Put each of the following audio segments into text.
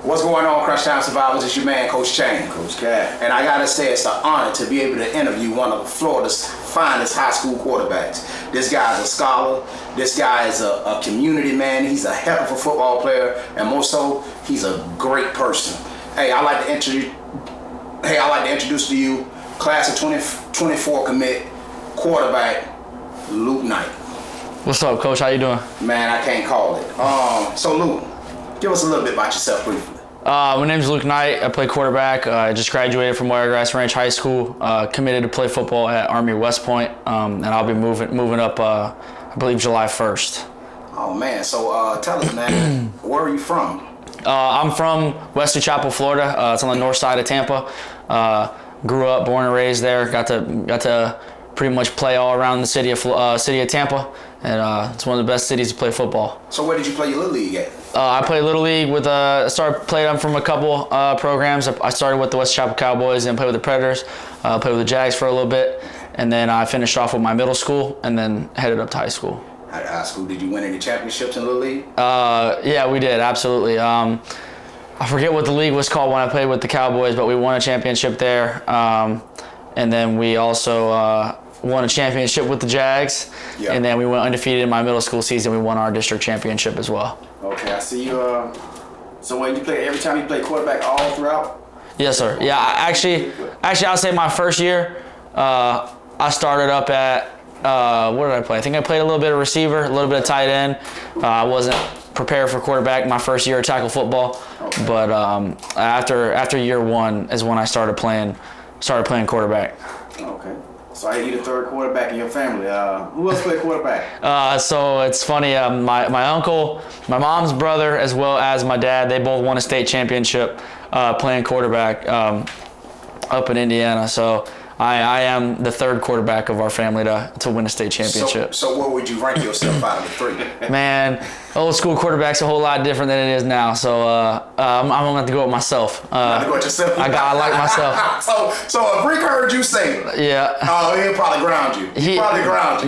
What's going on, Crunch Time Survivors? It's your man, Coach Chain. Coach Cat. And I gotta say, it's an honor to be able to interview one of Florida's finest high school quarterbacks. This guy's a scholar. This guy is a community man. He's a heck of a football player, and more so, he's a great person. Hey, I'd like to introduce to you class of 2024 commit quarterback Luke Knight. What's up, Coach? How you doing? Man, I can't call it. So Luke, give us a little bit about yourself briefly. My name's Luke Knight. I play quarterback. I just graduated from Wiregrass Ranch High School. Committed to play football at Army West Point, and I'll be moving up. I believe July 1st. Oh man, so tell us, man, where are you from? I'm from Wesley Chapel, Florida. It's on the north side of Tampa. Grew up, born and raised there. Got to pretty much play all around the city of Tampa, and it's one of the best cities to play football. So where did you play your Little League at? I played Little League with played them from a couple programs. I started with the West Chapel Cowboys and played with the Predators. Played with the Jags for a little bit, and then I finished off with my middle school and then headed up to high school. At high school, did you win any championships in Little League? Yeah, we did, absolutely. I forget what the league was called when I played with the Cowboys, but we won a championship there. And then we also won a championship with the Jags. Yep. And then we went undefeated in my middle school season. We won our district championship as well. Okay, I see you. So when you play, every time you play quarterback all throughout? Yes, sir. Yeah, actually, I'll say my first year, I started up at, what did I play? I think I played a little bit of receiver, a little bit of tight end. I wasn't prepared for quarterback my first year of tackle football. Okay. But after year one is when I started playing quarterback. Okay. So I hear you the third quarterback in your family. Who else played quarterback? So it's funny. My uncle, my mom's brother, as well as my dad, they both won a state championship playing quarterback up in Indiana. So I am the third quarterback of our family to win a state championship. So where would you rank yourself out of the three? Man, old school quarterback's a whole lot different than it is now. So I'm gonna have to go with myself. Go with yourself. I like myself. So if Rick heard you say it, yeah. Oh, he'll probably ground you.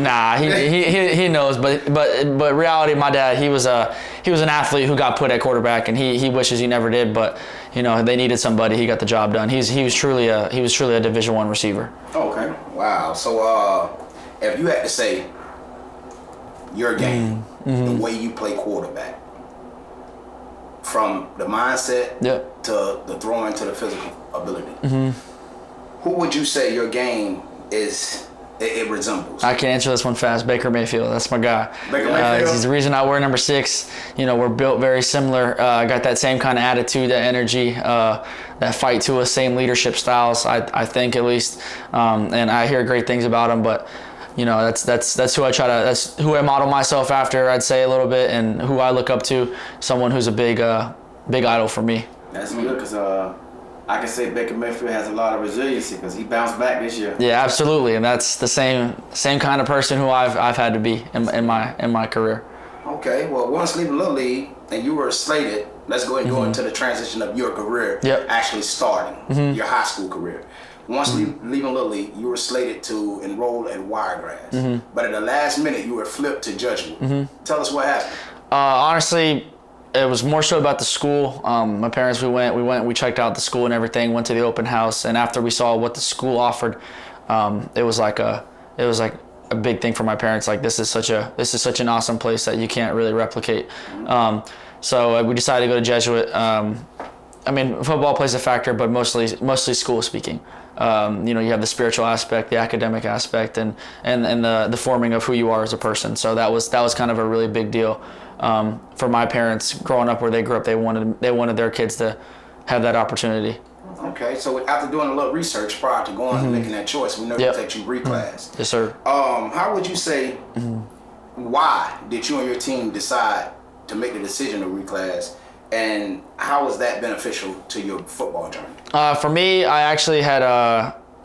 Nah, he knows. But reality, my dad, he was an athlete who got put at quarterback, and he wishes he never did. But they needed somebody. He got the job done. He was truly a Division I receiver. Okay. Wow. So if you had to say your game, the way you play quarterback, from the mindset to the throwing to the physical ability, who would you say your game it resembles? I can answer this one fast. Baker Mayfield, that's my guy. Baker Mayfield? He's the reason I wear number 6. We're built very similar. Got that same kind of attitude, that energy, that fight to us, same leadership styles, I think at least. And I hear great things about him, but that's who that's who I model myself after, I'd say, a little bit, and who I look up to, someone who's a big idol for me. That's good, because I can say Baker Mayfield has a lot of resiliency because he bounced back this year. Yeah, absolutely, and that's the same kind of person who I've had to be in my career. Okay, well, once leaving Little League and you were slated, let's go ahead and go into the transition of your career, actually starting your high school career. Once leaving Little League, you were slated to enroll at Wiregrass, but at the last minute you were flipped to Jesuit. Tell us what happened. Honestly, it was more so about the school. My parents, we checked out the school and everything, went to the open house, and after we saw what the school offered, it was like a big thing for my parents. Like, this is such an awesome place that you can't really replicate. So we decided to go to Jesuit. Football plays a factor, but mostly school speaking. You have the spiritual aspect, the academic aspect, and the forming of who you are as a person. So that was kind of a really big deal for my parents growing up where they grew up. They wanted their kids to have that opportunity. Okay, so after doing a little research prior to going and making that choice, we know that you reclassed. Yes, sir. How would you say, why did you and your team decide to make the decision to reclass, and how was that beneficial to your football journey? For me, I actually had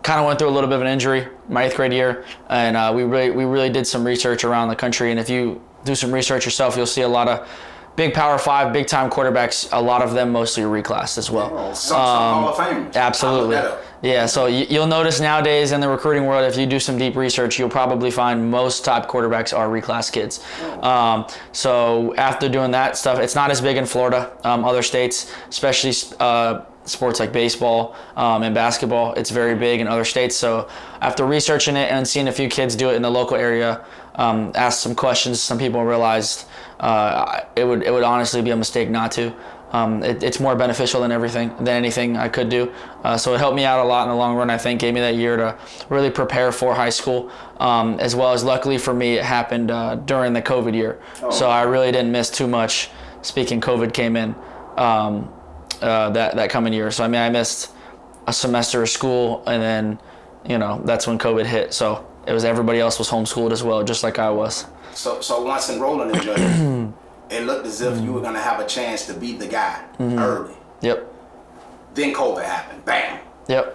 kind of went through a little bit of an injury my 8th grade year, and we really did some research around the country. And if you do some research yourself, you'll see a lot of big Power 5, big time quarterbacks. A lot of them mostly reclassed as well. Some Hall of Famers. Absolutely. Yeah, so you'll notice nowadays in the recruiting world, if you do some deep research, you'll probably find most top quarterbacks are reclass kids. So after doing that stuff, it's not as big in Florida. Other states, especially sports like baseball and basketball, it's very big in other states. So after researching it and seeing a few kids do it in the local area, asked some questions, some people realized it would honestly be a mistake not to. It's more beneficial than anything I could do. So it helped me out a lot in the long run. I think gave me that year to really prepare for high school, as well as luckily for me, it happened during the COVID year. So I really didn't miss too much. Speaking, COVID came in that coming year. So I mean, I missed a semester of school, and then that's when COVID hit. So it was everybody else was homeschooled as well, just like I was. So once enrolling in Georgia, it looked as if you were going to have a chance to beat the guy early. Yep. Then COVID happened. Bam. Yep.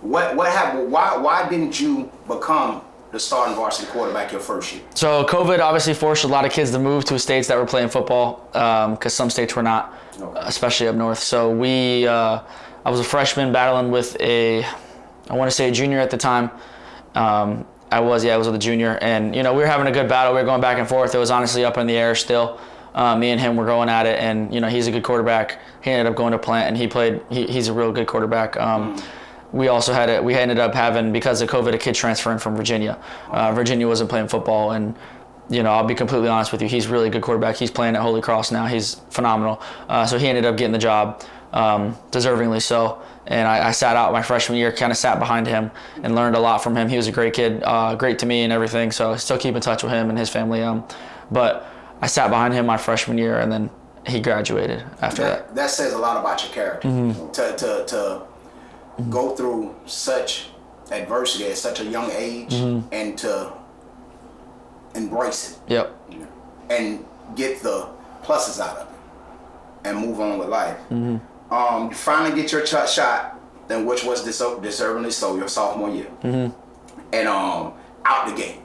What happened? Why didn't you become the starting varsity quarterback your first year? So COVID obviously forced a lot of kids to move to states that were playing football, because some states were not, especially up north. So I was a freshman battling with I want to say a junior at the time. I was with a junior, and we were having a good battle. We were going back and forth. It was honestly up in the air still. Me and him were going at it, and he's a good quarterback. He ended up going to Plant, and he's a real good quarterback. We ended up having, because of COVID, a kid transferring from Virginia. Virginia wasn't playing football, and I'll be completely honest with you, he's a really good quarterback. He's playing at Holy Cross now. He's phenomenal. So he ended up getting the job, deservingly so. And I sat out my freshman year, kind of sat behind him and learned a lot from him. He was a great kid, great to me and everything. So I still keep in touch with him and his family. But I sat behind him my freshman year, and then he graduated after that. That says a lot about your character. To go through such adversity at such a young age and to embrace it. Yep. And get the pluses out of it and move on with life. You finally get your shot, then which was deservingly so, your sophomore year. And out the gate.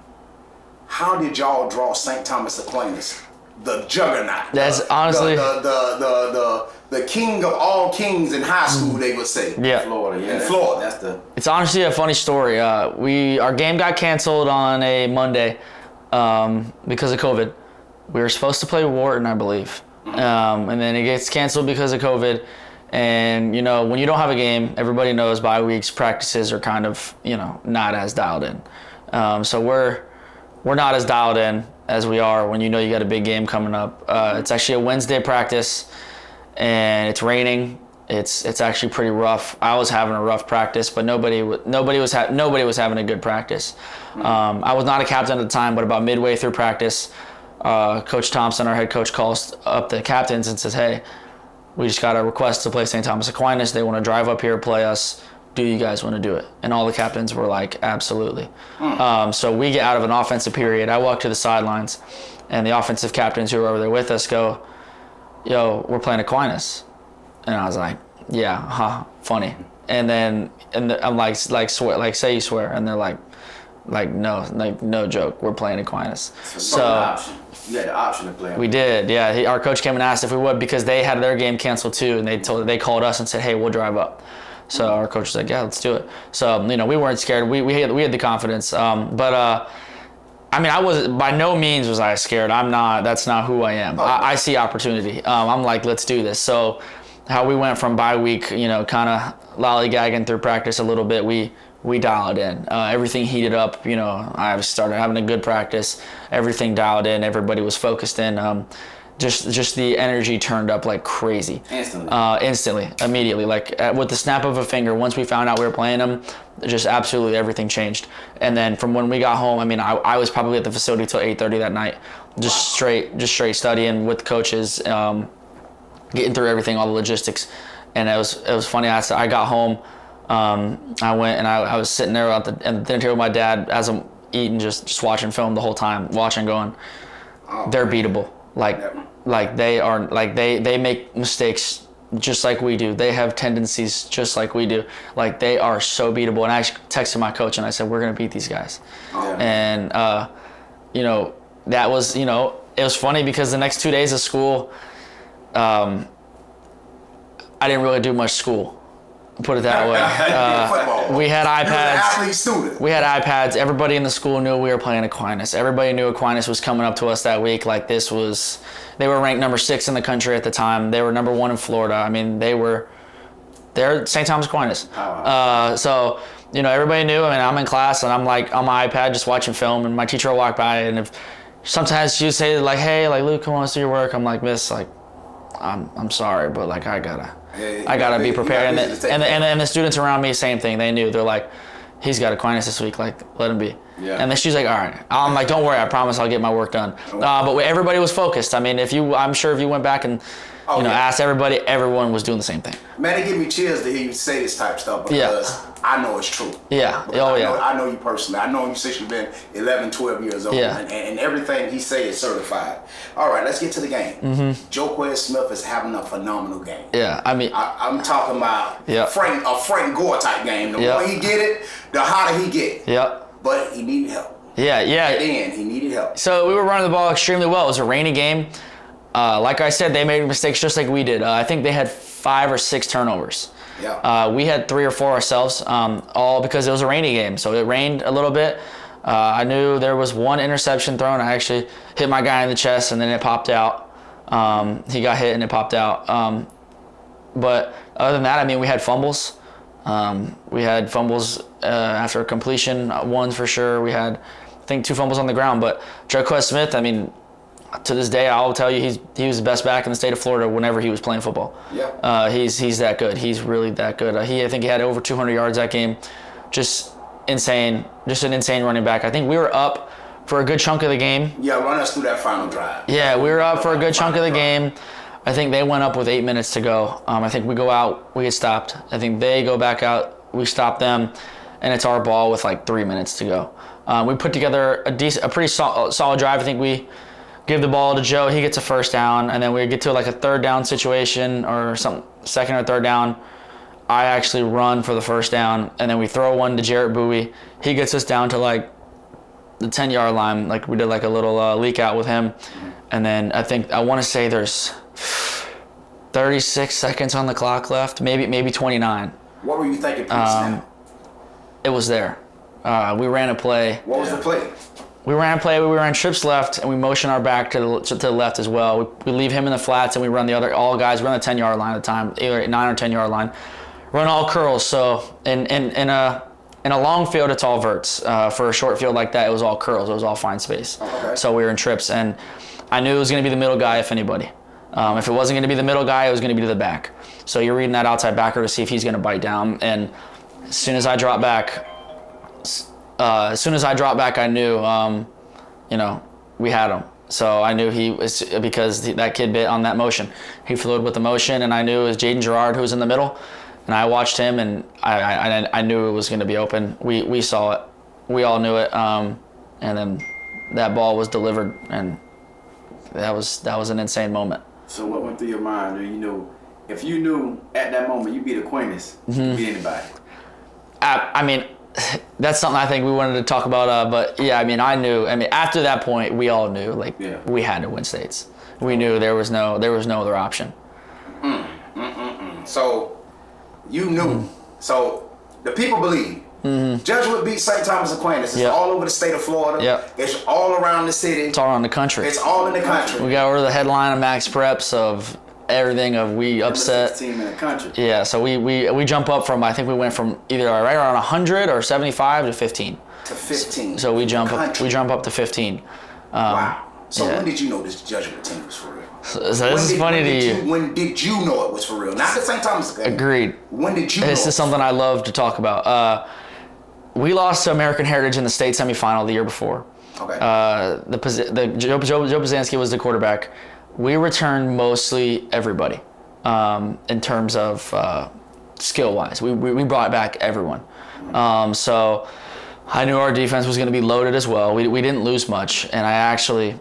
How did y'all draw St. Thomas Aquinas, the juggernaut? That's honestly the king of all kings in high school, they would say. Yeah. Florida, in Florida. It's honestly a funny story. Our game got canceled on a Monday because of COVID. We were supposed to play Wharton, I believe. And then it gets canceled because of COVID. And, when you don't have a game, everybody knows bye weeks, practices are kind of, not as dialed in. So we're not as dialed in as we are when you got a big game coming up. It's actually a Wednesday practice, and it's raining. It's actually pretty rough. I was having a rough practice, but nobody was having a good practice. I was not a captain at the time, but about midway through practice, Coach Thompson, our head coach, calls up the captains and says, "Hey, we just got a request to play St. Thomas Aquinas. They want to drive up here, play us. Do you guys want to do it?" And all the captains were like, "Absolutely." So we get out of an offensive period. I walk to the sidelines, and the offensive captains who were over there with us go, "Yo, we're playing Aquinas." And I was like, "Yeah, funny." And I'm like swear, like say you swear, and they're like no, like no joke, we're playing Aquinas. So you had the option to play. We did, yeah. Our coach came and asked if we would, because they had their game canceled too, and they called us and said, "Hey, we'll drive up." So our coach was like, "Yeah, let's do it." So we weren't scared. We had the confidence. I mean, I was by no means was I scared. I'm not. That's not who I am. I see opportunity. I'm like, let's do this. So how we went from bye week, kind of lollygagging through practice a little bit, we dialed in. Everything heated up. I started having a good practice. Everything dialed in. Everybody was focused in. Just the energy turned up like crazy. Instantly, immediately, with the snap of a finger. Once we found out we were playing them, just absolutely everything changed. And then from when we got home, I mean, I was probably at the facility till 8:30 that night, just straight studying with coaches, getting through everything, all the logistics. And it was funny. I got home. I went and I was sitting there at the dinner table with my dad as I'm eating, just watching film the whole time, going, they're beatable. Like they are, like they make mistakes just like we do. They have tendencies just like we do. Like they are so beatable. And I texted my coach and I said, "We're gonna beat these guys." And that was, it was funny because the next 2 days of school, I didn't really do much school. Put it that way. We had iPads. Athlete student. We had iPads. Everybody in the school knew we were playing Aquinas. Everybody knew Aquinas was coming up to us that week. Like this was, they were ranked number 6 in the country at the time. They were number 1 in Florida. I mean, they're St. Thomas Aquinas. So, you know, everybody knew. I mean, I'm in class and I'm like on my iPad just watching film, and my teacher will walk by, and if sometimes she'd say like, "Hey, like Luke, come on, let's do your work." I'm like, "Miss, like, I'm sorry, but like I gotta be prepared." And the students around me, same thing. They knew. They're like, "He's got Aquinas this week. Like, let him be." Yeah. And then she's like, "All right." I'm like, "Don't worry. I promise I'll get my work done." But everybody was focused. I mean, I'm sure if you went back and asked everybody, everyone was doing the same thing. Man, it give me chills to hear you say this type of stuff because I know it's true. Yeah. I know you personally. I know you since you've been 11, 12 years old. Yeah. And everything he say is certified. All right, let's get to the game. Mm-hmm. Joquez Smith is having a phenomenal game. Yeah, I mean, I'm talking about a Frank Gore type game. The more he get it, the hotter he get. Yep. But he needed help. Yeah. At the end, he needed help. So we were running the ball extremely well. It was a rainy game. Like I said, they made mistakes just like we did. I think they had 5 or 6 turnovers. Yeah. We had 3 or 4 ourselves, all because it was a rainy game. So it rained a little bit. I knew there was 1 interception thrown. I actually hit my guy in the chest, and then it popped out. He got hit and it popped out. But other than that, I mean, we had fumbles. We had fumbles after completion, 1 for sure. We had, I think, 2 fumbles on the ground. But Joquez Smith, I mean, to this day, I'll tell you, he was the best back in the state of Florida whenever he was playing football. Yeah. He's that good. He's really that good. I think he had over 200 yards that game. Just insane. Just an insane running back. I think we were up for a good chunk of the game. Yeah, run us through that final drive. Yeah, we were up for a good chunk of the game. I think they went up with 8 minutes to go. I think we go out, we get stopped. I think they go back out, we stop them, and it's our ball with like 3 minutes to go. We put together a pretty solid drive. I think we give the ball to Joe, he gets a first down, and then we get to like a 3rd down situation or some 2nd or 3rd down. I actually run for the first down, and then we throw one to Jarrett Bowie. He gets us down to like the 10-yard line. Like we did like a little leak out with him. And then I want to say there's 36 seconds on the clock left, maybe 29. What were you thinking pre-snap? It was there. We ran a play. What was the play? We ran trips left, and we motion our back to the left as well. We leave him in the flats, and we run all guys. We're on the 10-yard line at the time, either 9 or 10-yard line. Run all curls. So in a long field, it's all verts. For a short field like that, it was all curls. It was all fine space. Okay. So we were in trips, and I knew it was going to be the middle guy, if anybody. If it wasn't going to be the middle guy, it was going to be to the back. So you're reading that outside backer to see if he's going to bite down. And as soon as I drop back, I knew, we had him. So I knew he was, because that kid bit on that motion. He flowed with the motion, and I knew it was Jaden Gerard who was in the middle. And I watched him, and I knew it was going to be open. We saw it. We all knew it. And then that ball was delivered, and that was an insane moment. So what went through your mind? If you knew at that moment you beat Aquinas, you beat anybody? I mean, that's something I think we wanted to talk about. But yeah, I mean, I knew. I mean, after that point, we all knew we had to win states. We knew there was no other option. So you knew. So the people believe. Jesuit beat St. Thomas Aquinas. It's all over the state of Florida. Yep. It's all around the city. It's all around the country. It's all in the country. We got over the headline of Max Preps of everything of we upset. Team in the country. Yeah, so we jump up from, I think we went from either right around 100 or 75 to 15. To 15. So we jump up to 15. Wow. So when did you know this Jesuit team was for real? So this is funny to you. When did you know it was for real? Not the St. Thomas game. Agreed. When did you know? This is something I love to talk about. We lost to American Heritage in the state semifinal the year before. Okay. Joe Pazanski was the quarterback. We returned mostly everybody in terms of skill-wise. We brought back everyone. So I knew our defense was going to be loaded as well. We didn't lose much, and I actually,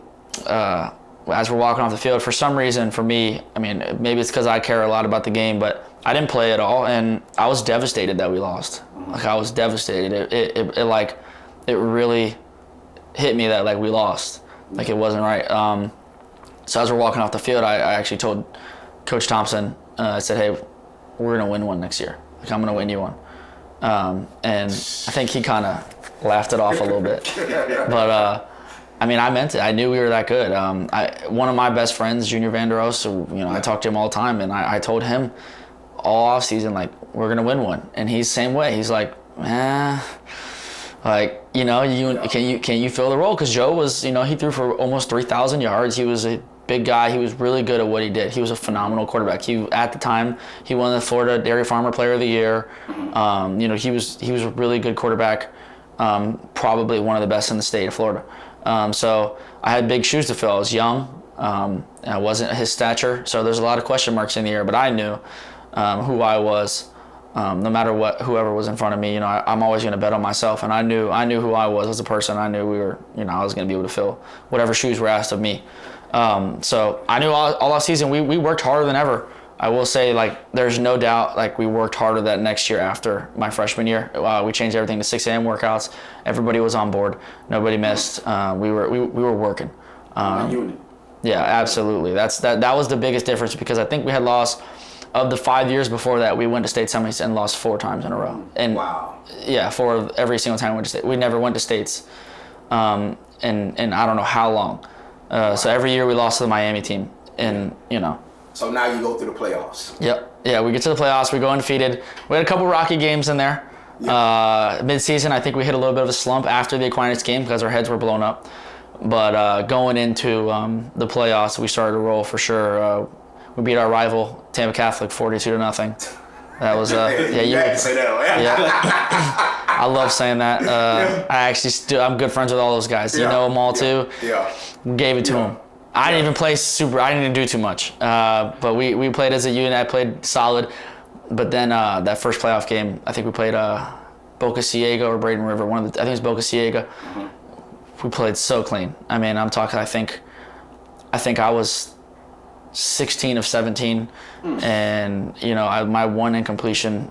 as we're walking off the field, for some reason, for me, I mean, maybe it's because I care a lot about the game, but I didn't play at all, and I was devastated that we lost. Like, I was devastated. It really hit me that we lost. Like, it wasn't right. So as we're walking off the field, I actually told Coach Thompson, I said, hey, we're gonna win one next year. Like, I'm going to win you one. And I think he kind of laughed it off a little bit. But, I mean, I meant it. I knew we were that good. One of my best friends, Junior Vanderos, so, I talk to him all the time, and I told him all off season, like, we're going to win one. And he's the same way. He's like, like, can you fill the role? Because Joe was, he threw for almost 3,000 yards. He was a big guy. He was really good at what he did. He was a phenomenal quarterback. At the time, he won the Florida Dairy Farmer Player of the Year. He was a really good quarterback, probably one of the best in the state of Florida. So I had big shoes to fill. I was young. I wasn't his stature. So there's a lot of question marks in the air, but I knew who I was. No matter whoever was in front of me, I'm always going to bet on myself, and I knew who I was as a person. I knew I was going to be able to fill whatever shoes were asked of me. So I knew all off season we worked harder than ever. I will say, like, there's no doubt, like, we worked harder that next year after my freshman year. We changed everything to 6 a.m. workouts. Everybody was on board. Nobody missed. We were working. Unit. Yeah, absolutely. That was the biggest difference, because I think we had lost. Of the 5 years before that, we went to state semis and lost 4 times in a row. And wow. Yeah, every single time we went to state. We never went to states, and I don't know how long. So every year we lost to the Miami team, and So now you go through the playoffs. Yep. Yeah, we get to the playoffs. We go undefeated. We had a couple rocky games in there. Yep. Mid-season, I think we hit a little bit of a slump after the Aquinas game because our heads were blown up. But going into the playoffs, we started to roll for sure. We beat our rival Tampa Catholic 42-0. That was you had to say that. Yeah. I love saying that. I actually I'm good friends with all those guys. You know them all too. Yeah. Gave it to them. I didn't even play I didn't even do too much. But we played as a unit. I played solid. But then that first playoff game, I think we played Boca Ciega or Braden River. I think it was Boca Ciega. Mm-hmm. We played so clean. I mean, I'm talking. I think I was 16 of 17, and my one incompletion.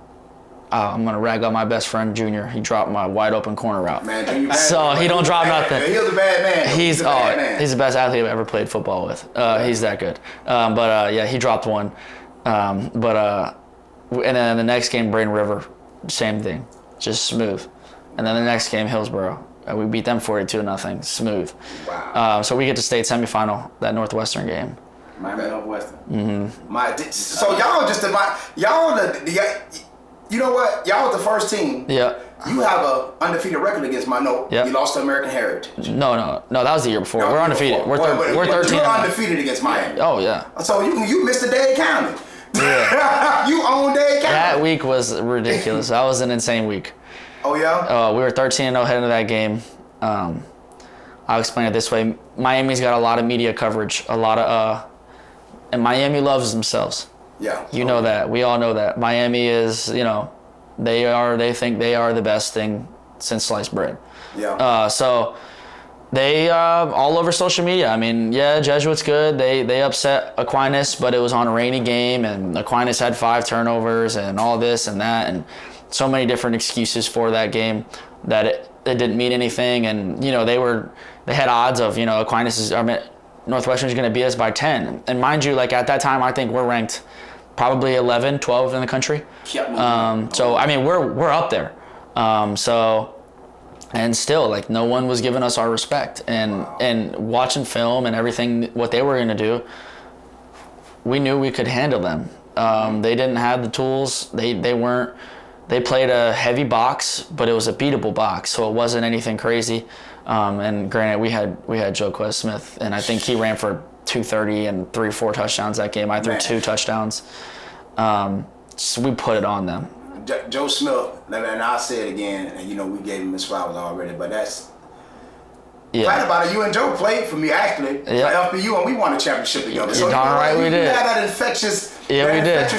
I'm gonna rag on my best friend Junior. He dropped my wide open corner route. Man, Junior bad. So he don't drop nothing. He was a bad man. He's the best athlete I've ever played football with. He's that good. He dropped one. And then the next game, Braden River, same thing, just smooth. And then the next game, Hillsborough. We beat them 42-0, smooth. Wow. So we get to state semifinal, that Northwestern game. Miami Northwestern. Mm-hmm. So y'all you know what? Y'all was the first team. Yeah. You have a undefeated record against Minot. Yep. You lost to American Heritage. No, that was the year before. We're undefeated. We're 13. You're undefeated against Miami. Oh yeah. So you missed the Dade County. Yeah. You own Dade County. That week was ridiculous. That was an insane week. Oh yeah. We were 13-0 heading into that game. I'll explain it this way. Miami's got a lot of media coverage, and Miami loves themselves. Yeah. You know that. We all know that. Miami is, they think they are the best thing since sliced bread. Yeah. So they all over social media. I mean, yeah, Jesuit's good. They upset Aquinas, but it was on a rainy game, and Aquinas had 5 turnovers and all this and that, and so many different excuses for that game that it didn't mean anything. And they had odds of Northwestern's going to beat us by 10. And mind you, like at that time, I think we're ranked probably 11, 12 in the country. So I mean, we're up there. And still, like, no one was giving us our respect. And watching film and everything, what they were going to do, we knew we could handle them. They didn't have the tools. They played a heavy box, but it was a beatable box, so it wasn't anything crazy. And granted, we had Joe Quez Smith, and I think he ran for 230 and 3-4 touchdowns that game. I threw 2 touchdowns. So we put it on them. Joe Smith, and I'll say it again, and we gave him his flowers already, but that's Fight about it. You and Joe played for me actually for FBU, and we won a championship together. So darn right we did. You had that infectious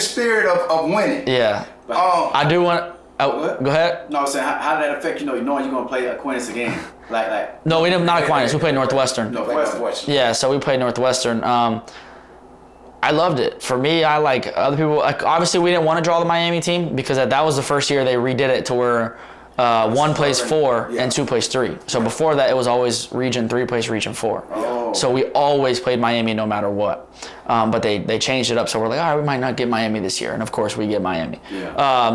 spirit of winning. Yeah. I do want. Go ahead. No, I was saying, how did that affect knowing you're gonna play Aquinas again? Like. No, we didn't. Not Aquinas. We played Northwestern. Northwestern. Yeah, so we played Northwestern. I loved it. For me, I like other people. Like obviously, we didn't want to draw the Miami team because that was the first year they redid it to where 1 plays 4 and 2 plays 3. So before that, it was always Region 3 plays Region 4. Oh. So we always played Miami no matter what. But they changed it up. So we're like, all right, we might not get Miami this year. And of course, we get Miami. Yeah.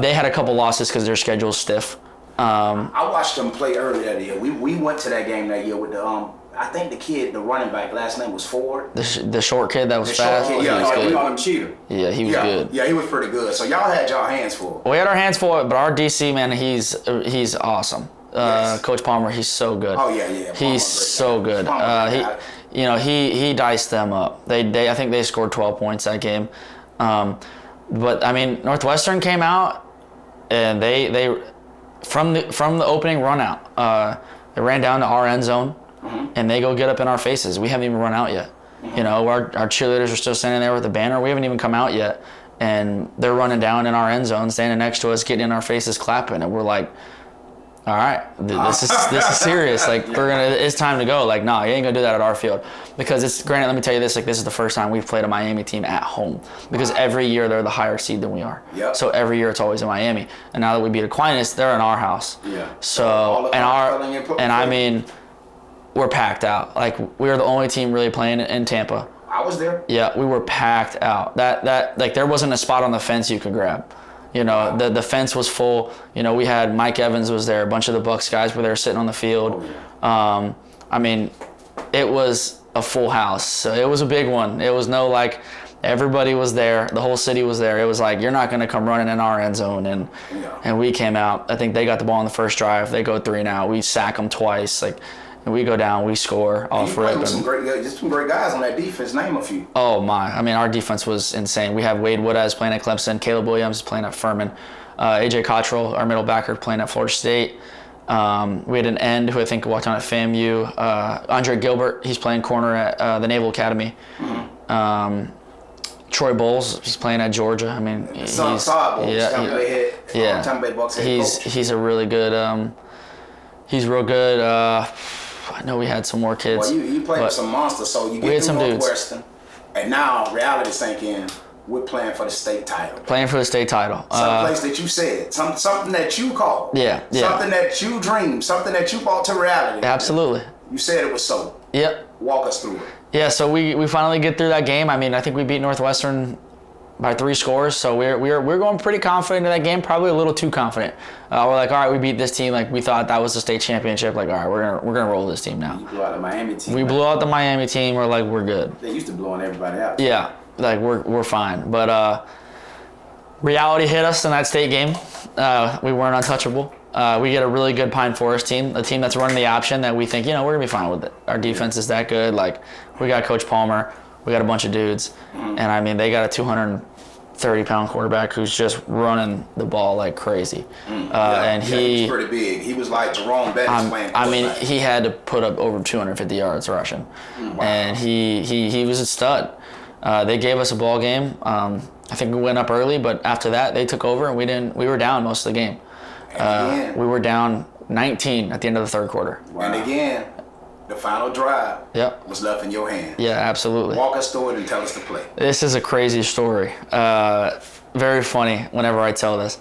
They had a couple losses because their schedule's stiff. I watched them play earlier that year. We went to that game that year with the I think the running back, last name was Ford. The short kid that was fast. Kid, Yeah, he was we good. call him Cheetah. Yeah, he was good. Yeah, he was pretty good. So y'all had y'all hands full. We had our hands full, but our DC man, he's awesome. Yes. Coach Palmer, he's so good. Oh yeah. He's so good. He diced them up. I think they scored 12 points that game. But I mean, Northwestern came out and they from the opening run out, they ran down to our end zone and they go get up in our faces. We haven't even run out yet. You know, our cheerleaders are still standing there with the banner. We haven't even come out yet, and they're running down in our end zone, standing next to us, getting in our faces, clapping, and we're like, all right, this is serious. Like it's time to go. Like, nah, you ain't gonna do that at our field, because it's granted. Let me tell you this: like, this is the first time we've played a Miami team at home, because every year they're the higher seed than we are. Yep. So every year it's always in Miami, and now that we beat Aquinas, they're in our house. Yeah. So I mean, we're packed out. Like, we were the only team really playing in Tampa. I was there. Yeah, we were packed out. That like, there wasn't a spot on the fence you could grab. You know, the fence was full. You know, we had Mike Evans was there. A bunch of the Bucks guys were there sitting on the field. I mean, it was a full house. So it was a big one. It was no, like, everybody was there. The whole city was there. It was like, you're not going to come running in our end zone. And we came out. I think they got the ball on the first drive. They go 3 and out. We sack them twice. Like, and we go down, we score off rip. Some great guys on that defense. Name a few. Oh my! I mean, our defense was insane. We have Wade Woodaz playing at Clemson, Caleb Williams playing at Furman, AJ Cottrell, our middle backer, playing at Florida State. We had an end who I think walked on at FAMU. Andre Gilbert, he's playing corner at the Naval Academy. Troy Bowles, he's playing at Georgia. I mean, he's a really good. He's real good. I know we had some more kids. Well, you played with some monsters, so you get through Northwestern, and now reality sank in. We're playing for the state title. Playing for the state title. Some place that you said, something that you called. Yeah. Something that you dreamed, something that you brought to reality. Absolutely. You said it was so. Yep. Walk us through it. Yeah, so we finally get through that game. I mean, I think we beat Northwestern by 3 scores, so we're going pretty confident in that game, probably a little too confident. We're like, all right, we beat this team. Like, we thought that was the state championship. Like, all right, we're gonna roll this team now. You blew out the Miami team. We blew out the Miami team. We're like, we're good. They used to blowing everybody out. Yeah, like we're fine. But reality hit us in that state game. We weren't untouchable. We get a really good Pine Forest team, a team that's running the option that we think, we're gonna be fine with it. Our defense is that good. Like, we got Coach Palmer. We got a bunch of dudes, and I mean, they got a 230-pound quarterback who's just running the ball like crazy. And he was pretty big. He was like Jerome Bettis playing. I mean, he had to put up over 250 yards rushing, and he was a stud. They gave us a ball game. I think we went up early, but after that, they took over, and we were down most of the game. We were down 19 at the end of the third quarter. Wow. And again, the final drive was left in your hand. Yeah, absolutely. Walk us through it and tell us the play. This is a crazy story. Very funny whenever I tell this.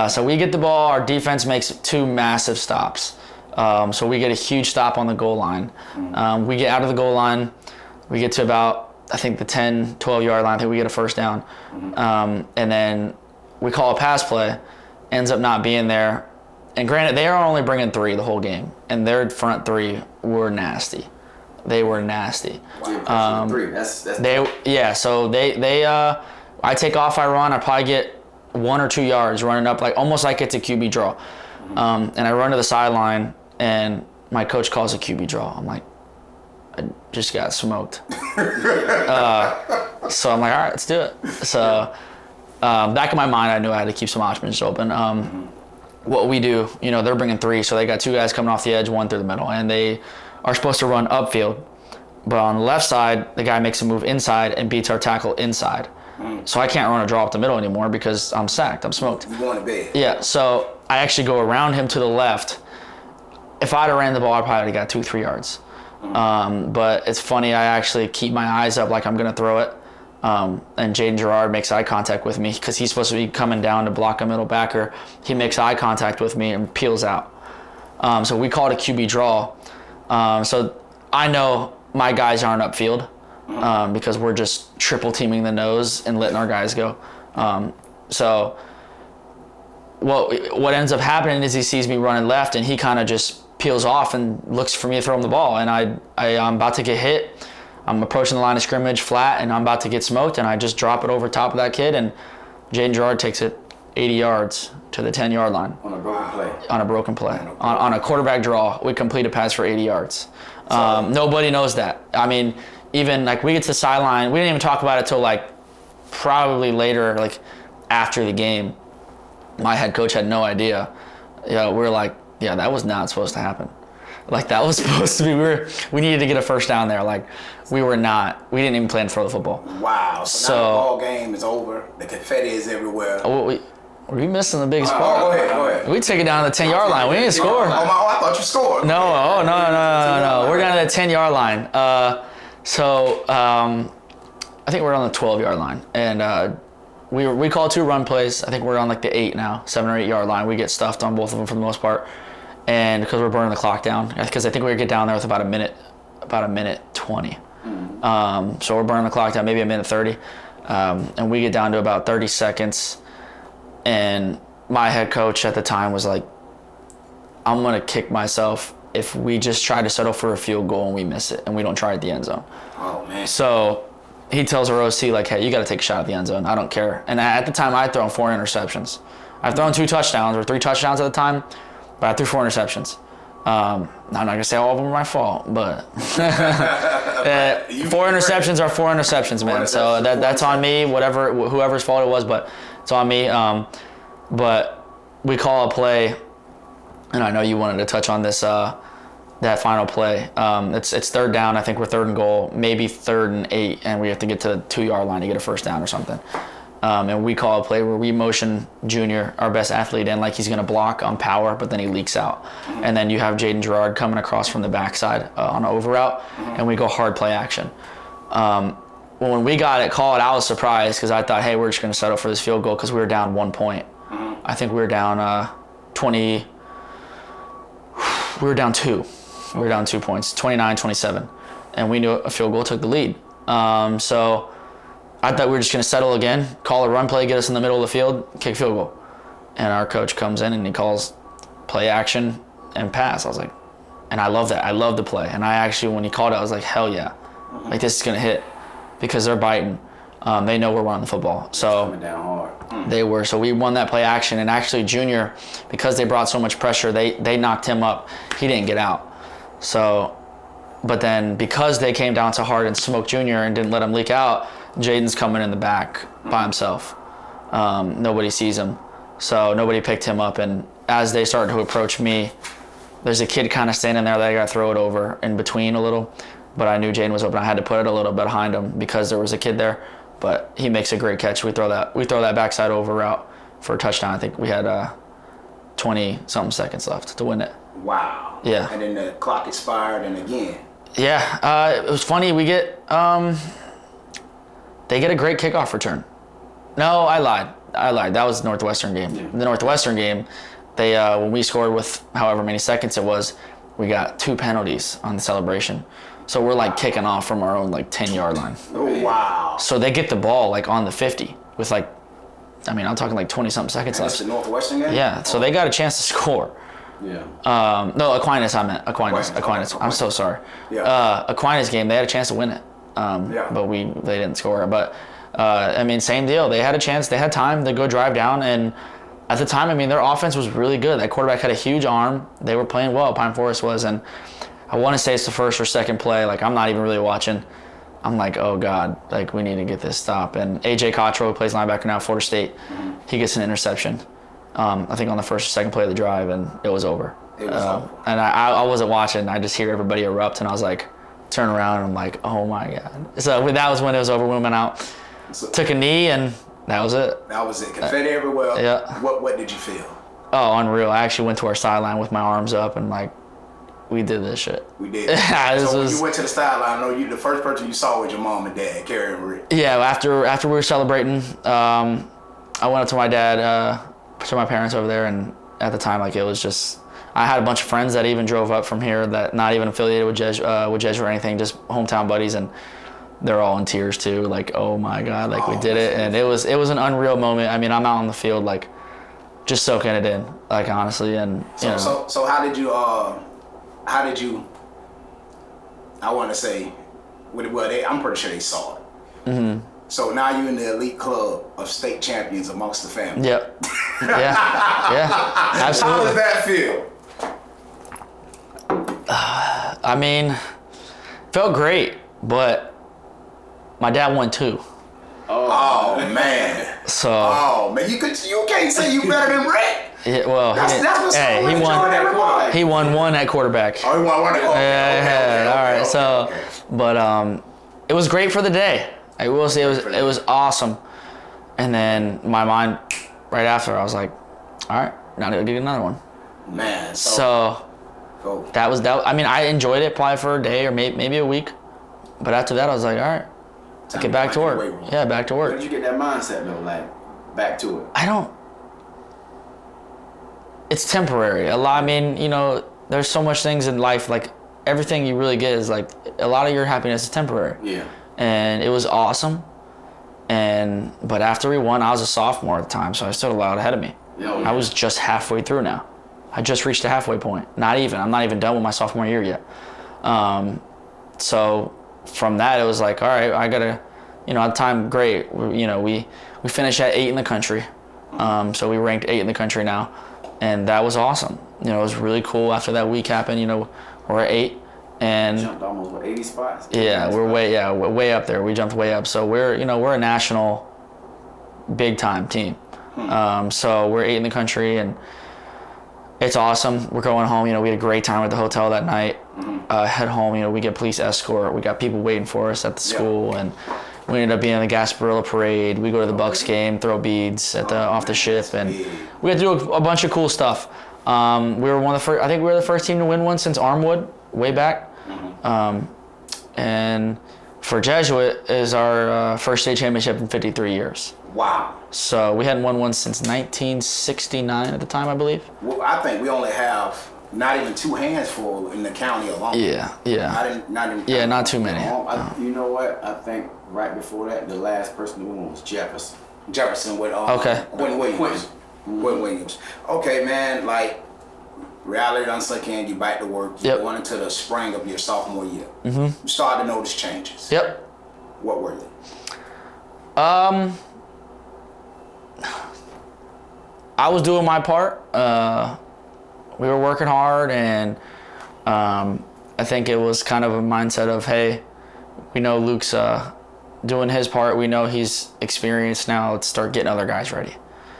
So we get the ball. Our defense makes 2 massive stops. So we get a huge stop on the goal line. We get out of the goal line. We get to about, I think, the 10, 12-yard line. I think we get a first down. And then we call a pass play. Ends up not being there. And granted, they are only bringing 3 the whole game, and their front 3 were nasty. They were nasty. Wow. 3. That's So I take off, I run, I probably get 1 or 2 yards running up, like almost like it's a QB draw. And I run to the sideline, and my coach calls a QB draw. I'm like, I just got smoked. So I'm like, all right, let's do it. So back in my mind, I knew I had to keep some options open. What we do, they're bringing 3, so they got 2 guys coming off the edge, 1 through the middle, and they are supposed to run upfield. But on the left side, the guy makes a move inside and beats our tackle inside. So I can't run a draw up the middle anymore because I'm sacked, I'm smoked. You're going to bed. Yeah, so I actually go around him to the left. If I'd have ran the ball, I probably would have got 2-3 yards. But it's funny, I actually keep my eyes up like I'm going to throw it. And Jaden Gerard makes eye contact with me because he's supposed to be coming down to block a middle backer. He makes eye contact with me and peels out. So we call it a QB draw. So I know my guys aren't upfield because we're just triple teaming the nose and letting our guys go. So what ends up happening is he sees me running left and he kind of just peels off and looks for me to throw him the ball. And I'm about to get hit. I'm approaching the line of scrimmage flat and I'm about to get smoked and I just drop it over top of that kid and Jaden Gerard takes it 80 yards to the 10-yard line. On a broken play. On a broken play. On a quarterback draw, we complete a pass for 80 yards. Nobody knows that. I mean, even like we get to the sideline, we didn't even talk about it till like probably later, like after the game. My head coach had no idea. We're like, yeah, that was not supposed to happen. Like that was supposed to be, we needed to get a first down there. Like we didn't even plan to throw the football. Wow. So now the ball game is over. The confetti is everywhere. We're missing the biggest part. Go ahead. We take it down to the 10-yard line. We didn't score. I thought you scored. No. We're down to the 10-yard line. I think we're on the 12-yard line. And we call 2 run plays. I think we're on like the 7 or 8 yard line. We get stuffed on both of them for the most part. And because we're burning the clock down, because I think we get down there with about a minute 20. So we're burning the clock down, maybe a minute 30. And we get down to about 30 seconds. And my head coach at the time was like, I'm going to kick myself if we just try to settle for a field goal and we miss it and we don't try at the end zone. Oh, man. So he tells our OC, like, hey, you got to take a shot at the end zone. I don't care. And at the time, I'd thrown 4 interceptions. I've thrown 2 touchdowns or 3 touchdowns at the time, but I threw 4 interceptions. I'm not going to say all of them were my fault, but 4 interceptions are 4 interceptions, man. So that's on me, whoever's fault it was, but it's on me. But we call a play, and I know you wanted to touch on this, that final play. It's third down. I think we're third and goal, maybe 3rd and 8, and we have to get to the 2-yard line to get a first down or something. And we call a play where we motion Junior, our best athlete, in like he's going to block on power, but then he leaks out. And then you have Jaden Gerard coming across from the backside on an over route, and we go hard play action. When we got it called, I was surprised because I thought, hey, we're just going to settle for this field goal because we were down 1 point. I think we were down 20. We were down 2. We were down 2 points, 29-27. And we knew a field goal took the lead. So I thought we were just going to settle again, call a run play, get us in the middle of the field, kick field goal. And our coach comes in and he calls play action and pass. I was like, and I love that. I love the play. And I actually, when he called it, I was like, hell yeah. Like this is going to hit because they're biting. They know we're running the football. So coming down hard. They were. So we won that play action. And actually Junior, because they brought so much pressure, they knocked him up. He didn't get out. So, but then because they came down so hard and smoked Junior and didn't let him leak out, Jaden's coming in the back by himself. Nobody sees him. So nobody picked him up. And as they started to approach me, there's a kid kind of standing there that I got to throw it over in between a little. But I knew Jaden was open. I had to put it a little bit behind him because there was a kid there. But he makes a great catch. We throw that backside over route for a touchdown. I think we had 20-something seconds left to win it. Wow. Yeah. And then the clock expired and again. Yeah. It was funny. We get they get a great kickoff return. No, I lied. That was the Northwestern game. Yeah. The Northwestern game, they when we scored with however many seconds it was, we got 2 penalties on the celebration. So we're like kicking off from our own like 10-yard line. Oh, wow. So they get the ball like on the 50 with like, I mean, I'm talking like 20-something seconds left. That's the Northwestern game? Yeah, so they got a chance to score. Yeah. No, Aquinas, I meant. Aquinas. I'm so sorry. Yeah. Aquinas game, they had a chance to win it. But they didn't score. But, I mean, same deal. They had a chance. They had time to go drive down. And at the time, I mean, their offense was really good. That quarterback had a huge arm. They were playing well, Pine Forest was. And I want to say it's the first or second play. Like, I'm not even really watching. I'm like, oh, God, like, we need to get this stop. And A.J. Cottrell, who plays linebacker now at Florida State, he gets an interception, I think on the first or second play of the drive, and it was over. It was over. And I wasn't watching. I just hear everybody erupt, and I was like, turn around, and I'm like, oh, my God. So that was when it was over. We went out, took a knee, and that was it. That was it. Confetti everywhere. Yeah. What did you feel? Oh, unreal. I actually went to our sideline with my arms up and, like, we did this shit. We did. Yeah, so when you went to the sideline, I know you the first person you saw was your mom and dad carrying Rick. Yeah, after we were celebrating, I went up to my dad, to my parents over there, and at the time, like, it was just, I had a bunch of friends that even drove up from here that not even affiliated with Jesuit or anything, just hometown buddies, and they're all in tears too. Like, oh my God, like we did it, and it was an unreal moment. I mean, I'm out on the field, like, just soaking it in, like, honestly, and So how did you? I want to say, I'm pretty sure they saw it. Mm-hmm. So now you're in the elite club of state champions amongst the family. Yep. Yeah, absolutely. How does that feel? I mean, felt great, but my dad won too. Oh man. So. Oh man, you can't say you better than Rick. Yeah, well, he won one at quarterback. Oh, he won one at quarterback. Yeah, all right. So, but it was great for the day. I will say it was awesome. And then my mind, right after, I was like, all right, now to get another one. Man. So that was that. I mean, I enjoyed it probably for a day or maybe a week, but after that, I was like, all right, get back to work. Yeah, back to work. Where did you get that mindset though? Like, back to it. It's temporary. I mean, there's so much things in life, like everything you really get is like, a lot of your happiness is temporary. Yeah. And it was awesome. But after we won, I was a sophomore at the time, so I still had a lot ahead of me. Yeah. I was just halfway through now. I just reached the halfway point. I'm not even done with my sophomore year yet. So from that, it was like, all right, I gotta, at the time, great. We finished at 8 in the country. So we ranked 8 in the country now. And that was awesome. It was really cool. After that week happened, we're at 8. And jumped almost 80 spots. Yeah, we're way up there. We jumped way up. So we're a national big time team. So we're 8 in the country, and it's awesome. We're going home. We had a great time at the hotel that night. Head home. We get police escort. We got people waiting for us at the school, and we ended up being in the Gasparilla parade. We go to the Bucks game, throw beads off the ship, and we had to do a bunch of cool stuff. We were one of the first. I think we were the first team to win one since Armwood, way back. And for Jesuit is our first state championship in 53 years. Wow. So we hadn't won one since 1969 at the time, I believe. Well, I think we only have not even 2 hands full in the county alone. Yeah. Not too many. You know what? I think right before that, the last person to win was Jefferson. Jefferson with Quentin Williams. Quentin Williams. Okay, man. Like, reality done sunk in. You back to work. You're going into the spring of your sophomore year. You started to notice changes. Yep. What were they? I was doing my part. We were working hard, and I think it was kind of a mindset of, hey, we know Luke's doing his part. We know he's experienced now. Let's start getting other guys ready.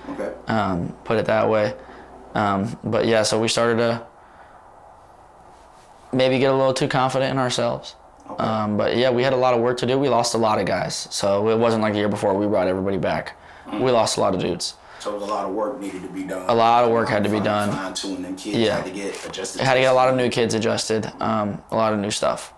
Okay. Put it that way. But yeah, so we started to maybe get a little too confident in ourselves. Okay. But yeah, we had a lot of work to do. We lost a lot of guys. So it wasn't like the year before we brought everybody back. We lost a lot of dudes. So there was a lot of work needed to be done. A lot of work had to be done. Fine-tuning them kids had to get adjusted. Had to get a lot of new kids adjusted. A lot of new stuff.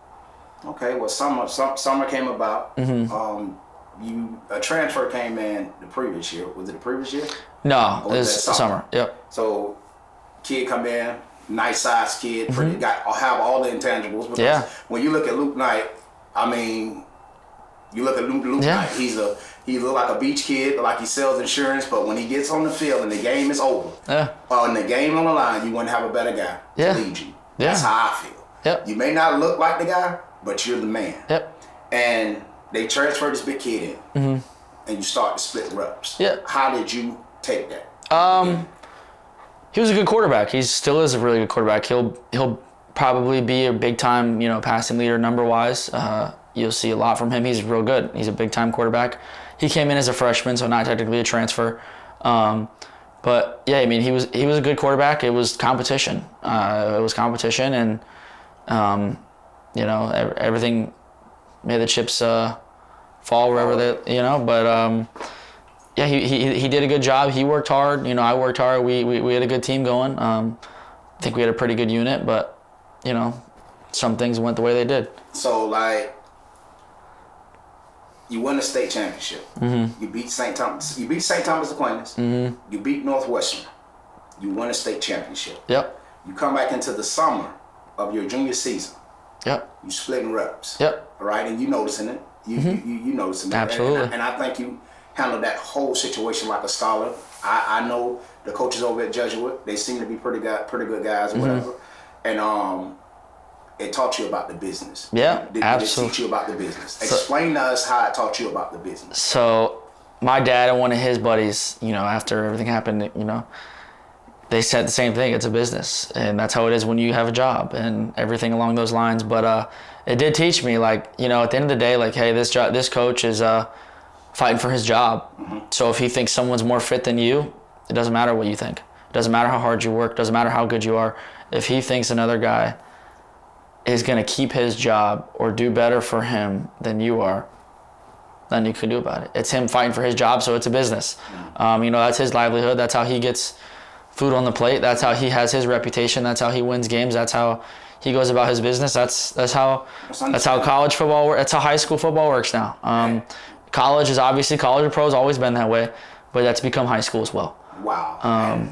Okay, well, summer came about. A transfer came in the previous year. Was it the previous year? No, it was summer. Yep. So, kid come in, nice sized kid, have all the intangibles. Because when you look at Luke Knight, I mean, you look at Luke Knight. He look like a beach kid, like he sells insurance. But when he gets on the field and the game is over, and the game on the line, you wouldn't have a better guy to lead you. That's how I feel. Yep. You may not look like the guy, but you're the man. Yep. And they transferred this big kid in, and you start to split reps. Yeah. How did you take that? He was a good quarterback. He still is a really good quarterback. He'll probably be a big time, passing leader number wise. You'll see a lot from him. He's real good. He's a big time quarterback. He came in as a freshman, so not technically a transfer. But yeah, I mean, he was a good quarterback. It was competition. And everything made the chips fall wherever they, But yeah, he did a good job. He worked hard. I worked hard. We had a good team going. I think we had a pretty good unit, but some things went the way they did. So, like, you won the state championship. Mm-hmm. You beat St. Thomas. You beat St. Thomas Aquinas. Mm-hmm. You beat Northwestern. You won a state championship. Yep. You come back into the summer of your junior season. Yep. You splitting reps. Yep. All right, and you noticing it. You noticing it. Absolutely. And I think you handled that whole situation like a scholar. I know the coaches over at Jesuit. They seem to be pretty good guys or whatever. And it taught you about the business. Yeah, Did absolutely. it teach you about the business? Explain to us how it taught you about the business. So my dad and one of his buddies, after everything happened, they said the same thing. It's a business, and that's how it is when you have a job and everything along those lines. But it did teach me, like, at the end of the day, like, hey, this coach is fighting for his job. Mm-hmm. So if he thinks someone's more fit than you, it doesn't matter what you think. It doesn't matter how hard you work. It doesn't matter how good you are. If he thinks another guy is going to keep his job or do better for him than you are, nothing you can do about it. It's him fighting for his job, so it's a business. That's his livelihood. That's how he gets food on the plate. That's how he has his reputation. That's how he wins games. That's how he goes about his business. That's how college football works. That's how high school football works now. College is obviously, college or pro has always been that way, but that's become high school as well. Wow.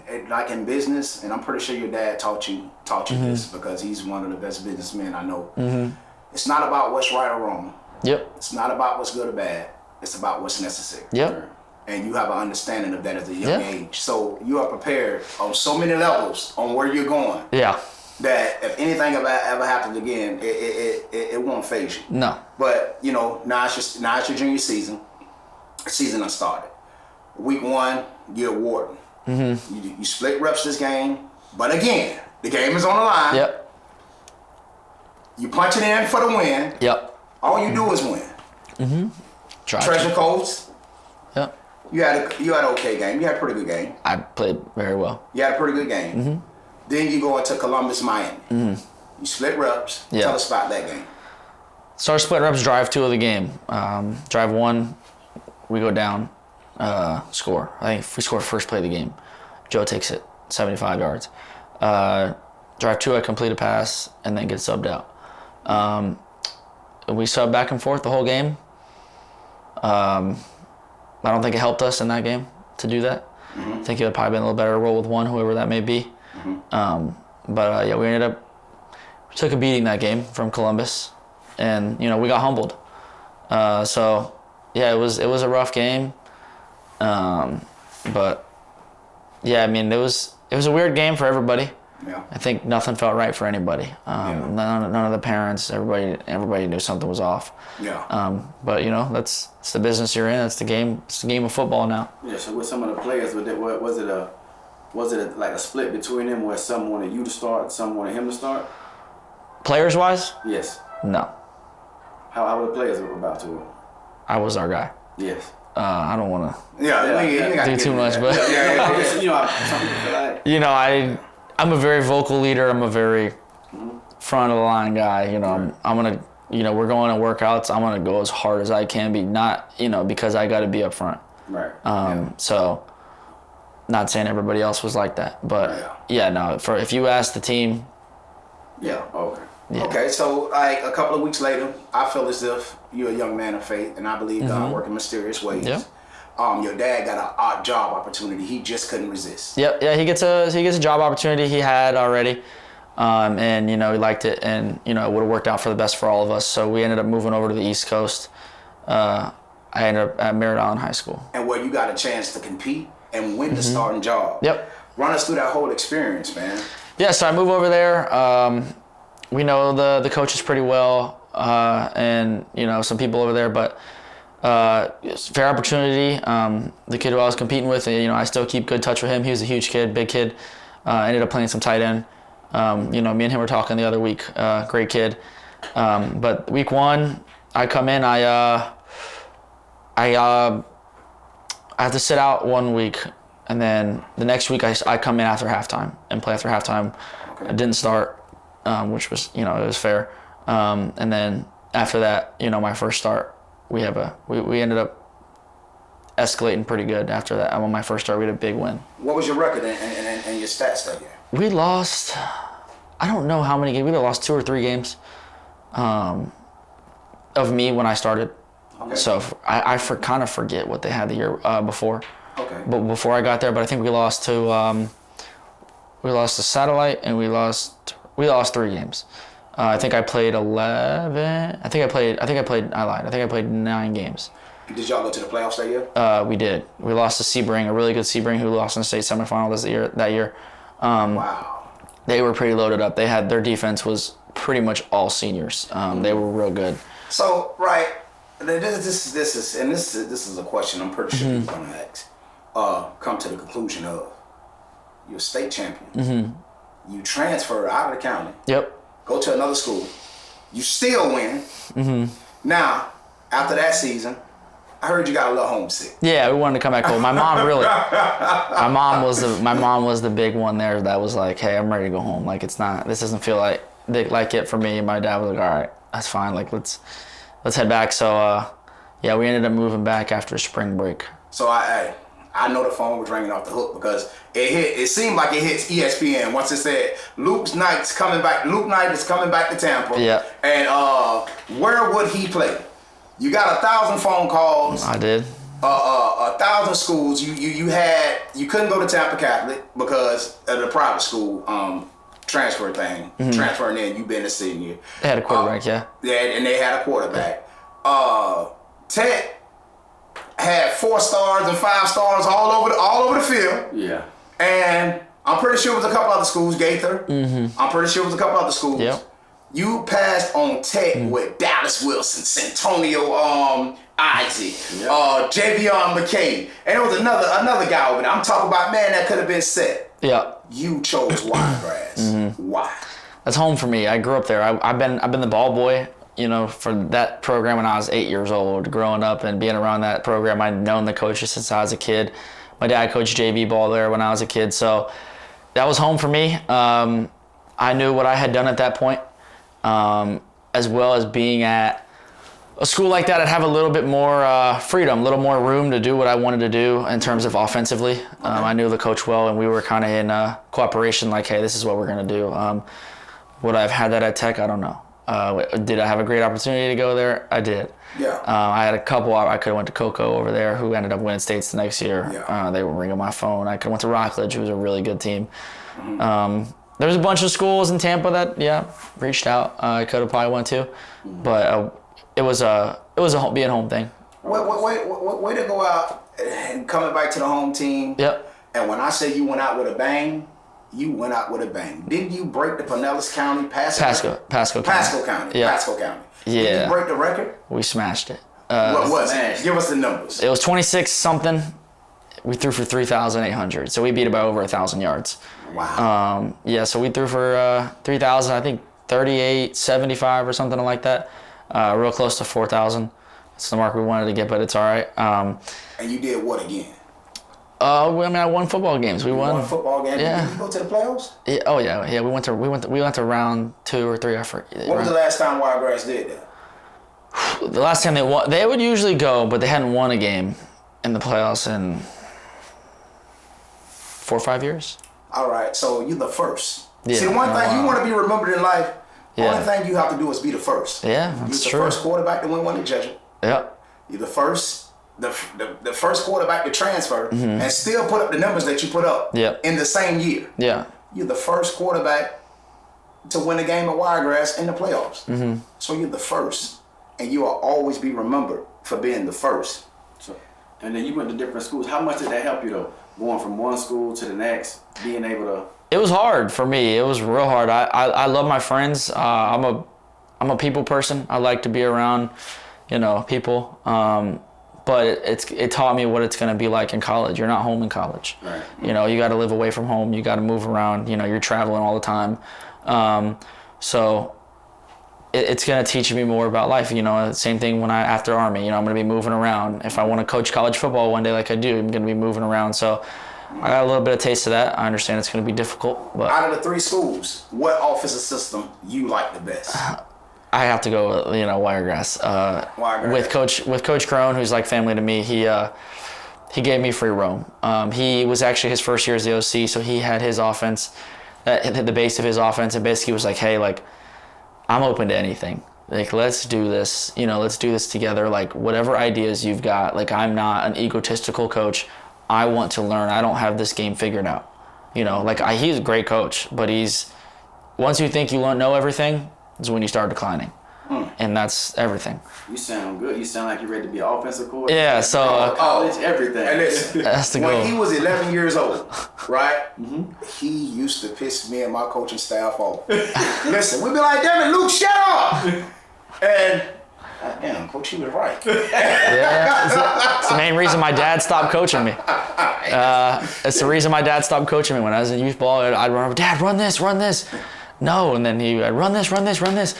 And like in business, and I'm pretty sure your dad taught you mm-hmm. this because he's one of the best businessmen I know. Mm-hmm. It's not about what's right or wrong. Yep. It's not about what's good or bad. It's about what's necessary. Yep. And you have an understanding of that at a young age. So you are prepared on so many levels on where you're going. Yeah. That if anything ever happens again, it won't faze you. No. But now it's your junior season. Season done started. Week 1, you're awarding. Mm-hmm. You split reps this game, but again, the game is on the line. Yep. You punch it in for the win. Yep. All you do is win. Mm-hmm. Treasure Coast. Yep. You had an okay game. You had a pretty good game. I played very well. You had a pretty good game. Mm-hmm. Then you go into Columbus, Miami. Mm-hmm. You split reps. Yep. Tell us about that game. Start split reps, drive 2 of the game. Drive 1, we go down. Score. I think if we score first play of the game, Joe takes it 75 yards. Drive 2, I complete a pass and then get subbed out. We sub back and forth the whole game. I don't think it helped us in that game to do that. Mm-hmm. I think it would probably been a little better to roll with 1, whoever that may be. Mm-hmm. We ended up took a beating that game from Columbus, and we got humbled. It was a rough game. But yeah, I mean, it was a weird game for everybody. Yeah. I think nothing felt right for anybody. None of the parents, everybody knew something was off. Yeah. But that's the business you're in. That's the game. It's the game of football now. Yeah. So with some of the players, was it like a split between them where some wanted you to start, some wanted him to start? Players wise? Yes. No. How were the players about to? I was our guy. Yes. I don't want to do too much, but I'm a very vocal leader. I'm a very front of the line guy. I'm gonna, we're going to workouts. I'm gonna go as hard as I can be, not because I got to be up front. Right. So, not saying everybody else was like that, but if you ask the team. Yeah. Okay. Yeah. Okay, so like a couple of weeks later, I feel as if you're a young man of faith, and I believe God work in mysterious ways. Yep. Your dad got an odd job opportunity. He just couldn't resist. Yep. Yeah, he gets a job opportunity he had already, and he liked it, and it would have worked out for the best for all of us. So we ended up moving over to the East Coast. I ended up at Merritt Island High School. And where you got a chance to compete and win the starting job. Yep. Run us through that whole experience, man. Yeah. So I move over there. We know the coaches pretty well, and some people over there, but it's a fair opportunity. The kid who I was competing with, I still keep good touch with him. He was a huge kid, big kid. Ended up playing some tight end. Me and him were talking the other week. Great kid. But week 1, I come in. I have to sit out 1 week, and then the next week I come in after halftime and play after halftime. Okay. I didn't start. Which was, it was fair. And then after that, my first start, we ended up escalating pretty good after that. On my first start, we had a big win. What was your record and your stats that year? We lost, I don't know how many games. We either lost 2 or 3 games of me when I started. Okay. So I kind of forget what they had the year before. Okay. But before I got there, but I think we lost to Satellite, and we lost 3 games. I think I played 11. I lied. I think I played 9 games. Did y'all go to the playoffs that year? We did. We lost to Sebring, a really good Sebring who lost in the state semifinal that year. Wow. They were pretty loaded up. Their defense was pretty much all seniors. They were real good. So right, this is a question I'm pretty sure you're gonna ask. Come to the conclusion of you're a state champion. You transfer out of the county. Yep. Go to another school. You still win. Now, after that season, I heard you got a little homesick. Yeah, we wanted to come back home. My mom was the big one there that was like, hey, I'm ready to go home. Like, this doesn't feel like it for me. And my dad was like, all right, that's fine. Like, let's head back. So, yeah, we ended up moving back after spring break. So I know the phone was ringing off the hook because it seemed like it hits ESPN once it said Luke Knight is coming back to Tampa. Yeah. And where would he play? You got 1,000 phone calls. I did. 1,000 schools. You couldn't go to Tampa Catholic because of the private school transfer thing. Transferring in, you've been a senior. They had a quarterback, yeah. Yeah, and they had a quarterback. Ted had 4 stars and 5 stars all over the field. Yeah. And I'm pretty sure it was a couple other schools, Gaither. I'm pretty sure it was a couple other schools. Yep. You passed on Tech with Dallas Wilson, Santonio Isaac, Javion McKay, and there was another guy over there. I'm talking about, man, that could have been set. Yeah. You chose Wiregrass. Why? That's home for me. I grew up there. I've been the ball boy, for that program when I was 8 years old. Growing up and being around that program, I'd known the coaches since I was a kid. My dad coached JV ball there when I was a kid, so that was home for me. I knew what I had done at that point, as well as being at a school like that. I'd have a little bit more freedom, a little more room to do what I wanted to do in terms of offensively. I knew the coach well, and we were kind of in cooperation, like, hey, this is what we're going to do. Would I have had that at Tech? I don't know. Did I have a great opportunity to go there? I did. Yeah. I had a couple. I could have went to Cocoa over there, who ended up winning states the next year. Yeah. They were ringing my phone. I could have went to Rockledge, who was a really good team. There was a bunch of schools in Tampa that, reached out. I could have probably went to, but it was a being home thing. Way to go out and coming back to the home team. Yep. And when I say you went out with a bang, you went out with a bang. Didn't you break the Pinellas County Pasco County? Yeah. Pasco County. Yeah. Did you break the record? We smashed it. What was it? Give us the numbers. It was 26 something. We threw for 3,800, so we beat it by over 1,000 yards. Wow. So we threw for 3,000, I think 3875 or something like that. Real close to 4,000. That's the mark we wanted to get, but it's all right. And you did what again? I won football games. We won football games. Yeah. Did you go to the playoffs? Yeah. Oh yeah. We went to round 2 or 3. I forget. When was the last time Wiregrass did that? The last time they won, they would usually go, but they hadn't won a game in the playoffs in 4 or 5 years. All right, so you're the first. Yeah. See, one thing you want to be remembered in life, Yeah. only thing you have to do is be the first. Yeah, that's You're true. the first quarterback to win one to Jesuit. Yep. You're the first quarterback to transfer and still put up the numbers that you put up in the same year. Yeah. You're the first quarterback to win a game at Wiregrass in the playoffs. So you're the first, and you will always be remembered for being the first. So, and then you went to different schools. How much did that help you though? Going from one school to the next, being able to. It was hard for me. It was real hard. I love my friends. I'm a people person. I like to be around, people. But it taught me what it's going to be like in college. You're not home in college. Right. You got to live away from home. You got to move around. You're traveling all the time. So it's going to teach me more about life. Same thing when after Army. I'm going to be moving around. If I want to coach college football one day like I do, I'm going to be moving around. So I got a little bit of taste of that. I understand it's going to be difficult. But out of the 3 schools, what offensive system you like the best? I have to go with Wiregrass. Wiregrass. With Coach Crone, who's like family to me. He gave me free roam. He was actually his first year as the OC, so he had his offense at the base of his offense, and basically was like, hey, like, I'm open to anything. Like, let's do this. You know, let's do this together. Like, whatever ideas you've got. Like, I'm not an egotistical coach. I want to learn. I don't have this game figured out. You know, like, he's a great coach, but once you think you know everything, is when you start declining. And that's everything. You sound good. You sound like you're ready to be an offensive coordinator. Yeah, so college, everything. And listen, that's the goal. when he was 11 years old, right? He used to piss me and my coaching staff off. Listen, we'd be like, damn it, Luke, shut up! And damn, coach, he was right. Yeah, it's the main reason my dad stopped coaching me. It's the reason my dad stopped coaching me when I was in youth ball. I'd run over, Dad, run this. No, and then I'd run this.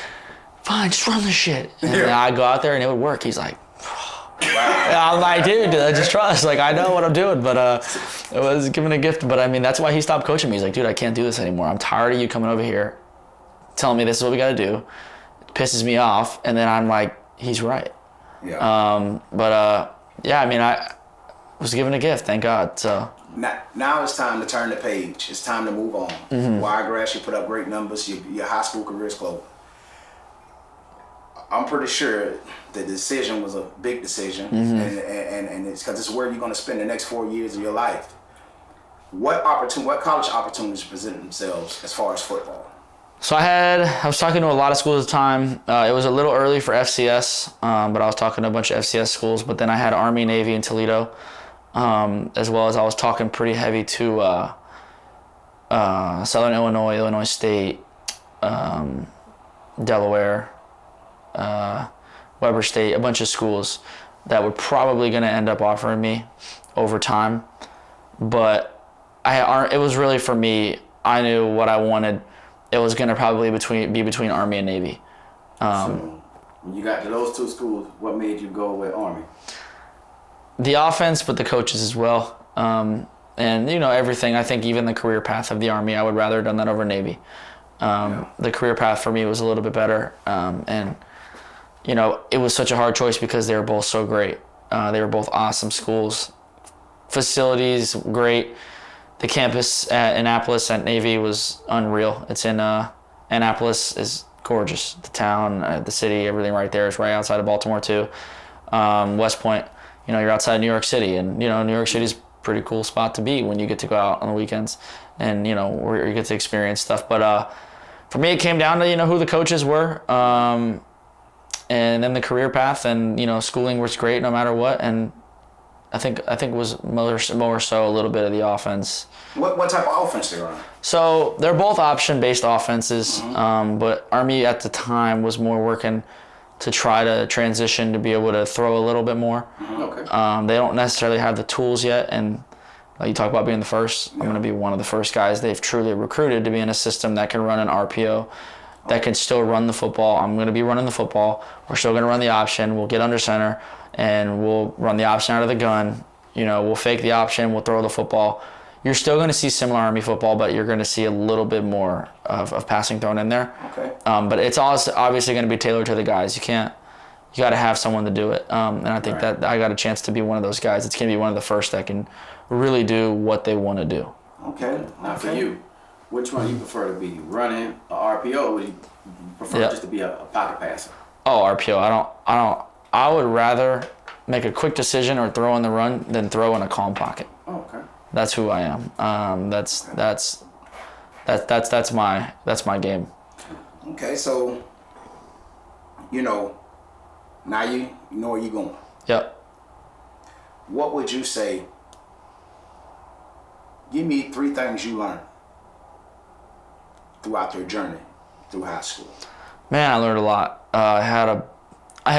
Fine, just run this shit. And then I'd go out there and it would work. He's like, wow. I'm like, dude, just trust. Like, I know what I'm doing, but it was giving a gift. But I mean, that's why he stopped coaching me. He's like, dude, I can't do this anymore. I'm tired of you coming over here, telling me this is what we got to do. It pisses me off. And then I'm like, he's right. Yeah. Yeah, I mean, I was given a gift, thank God. So now it's time to turn the page. It's time to move on. Wiregrass, you put up great numbers. Your high school career is close. I'm pretty sure the decision was a big decision, and it's because it's where you're going to spend the next 4 years of your life. What college opportunities present themselves as far as football? So I was talking to a lot of schools at the time. It was a little early for FCS, but I was talking to a bunch of FCS schools. But then I had Army, Navy, and Toledo, as well as I was talking pretty heavy to Southern Illinois, Illinois State, Delaware, Weber State, a bunch of schools that were probably going to end up offering me over time. But it was really for me. I knew what I wanted. It was going to probably be between Army and Navy. So when you got to those two schools, what made you go with Army? The offense, but the coaches as well. And, you know, everything. I think even the career path of the Army, I would rather have done that over Navy. The career path for me was a little bit better. And, you know, it was such a hard choice because they were both so great. They were both awesome schools. Facilities, great. The campus at Annapolis at Navy was unreal. It's in Annapolis is gorgeous. The town, the city, everything right there is right outside of Baltimore too. West Point, you know, you're outside New York City, and you know New York City's a pretty cool spot to be when you get to go out on the weekends, and you know where you get to experience stuff. But for me, it came down to who the coaches were, and then the career path, and schooling was great no matter what, and I think it was more so a little bit of the offense. What type of offense they run? So they're both option-based offenses, but Army at the time was more working to try to transition to be able to throw a little bit more. Okay. They don't necessarily have the tools yet, and you talk about being the first. I'm going to be one of the first guys they've truly recruited to be in a system that can run an RPO, that can still run the football. I'm going to be running the football. We're still going to run the option. We'll get under center, and we'll run the option out of the gun. We'll fake the option. We'll throw the football. You're still going to see similar Army football, but you're going to see a little bit more of passing thrown in there. Okay. But it's also obviously going to be tailored to the guys. You got to have someone to do it. And I think that I got a chance to be one of those guys. It's going to be one of the first that can really do what they want to do. Okay. Now for you, which one do you prefer to be, running a RPO, or would you prefer just to be a pocket passer? Oh, RPO. I would rather make a quick decision or throw in the run than throw in a calm pocket. Oh, okay. That's who I am. That's my game. Okay, so now you know where you're going. Yep. What would you say? Give me 3 things you learned throughout your journey through high school. Man, I learned a lot. I had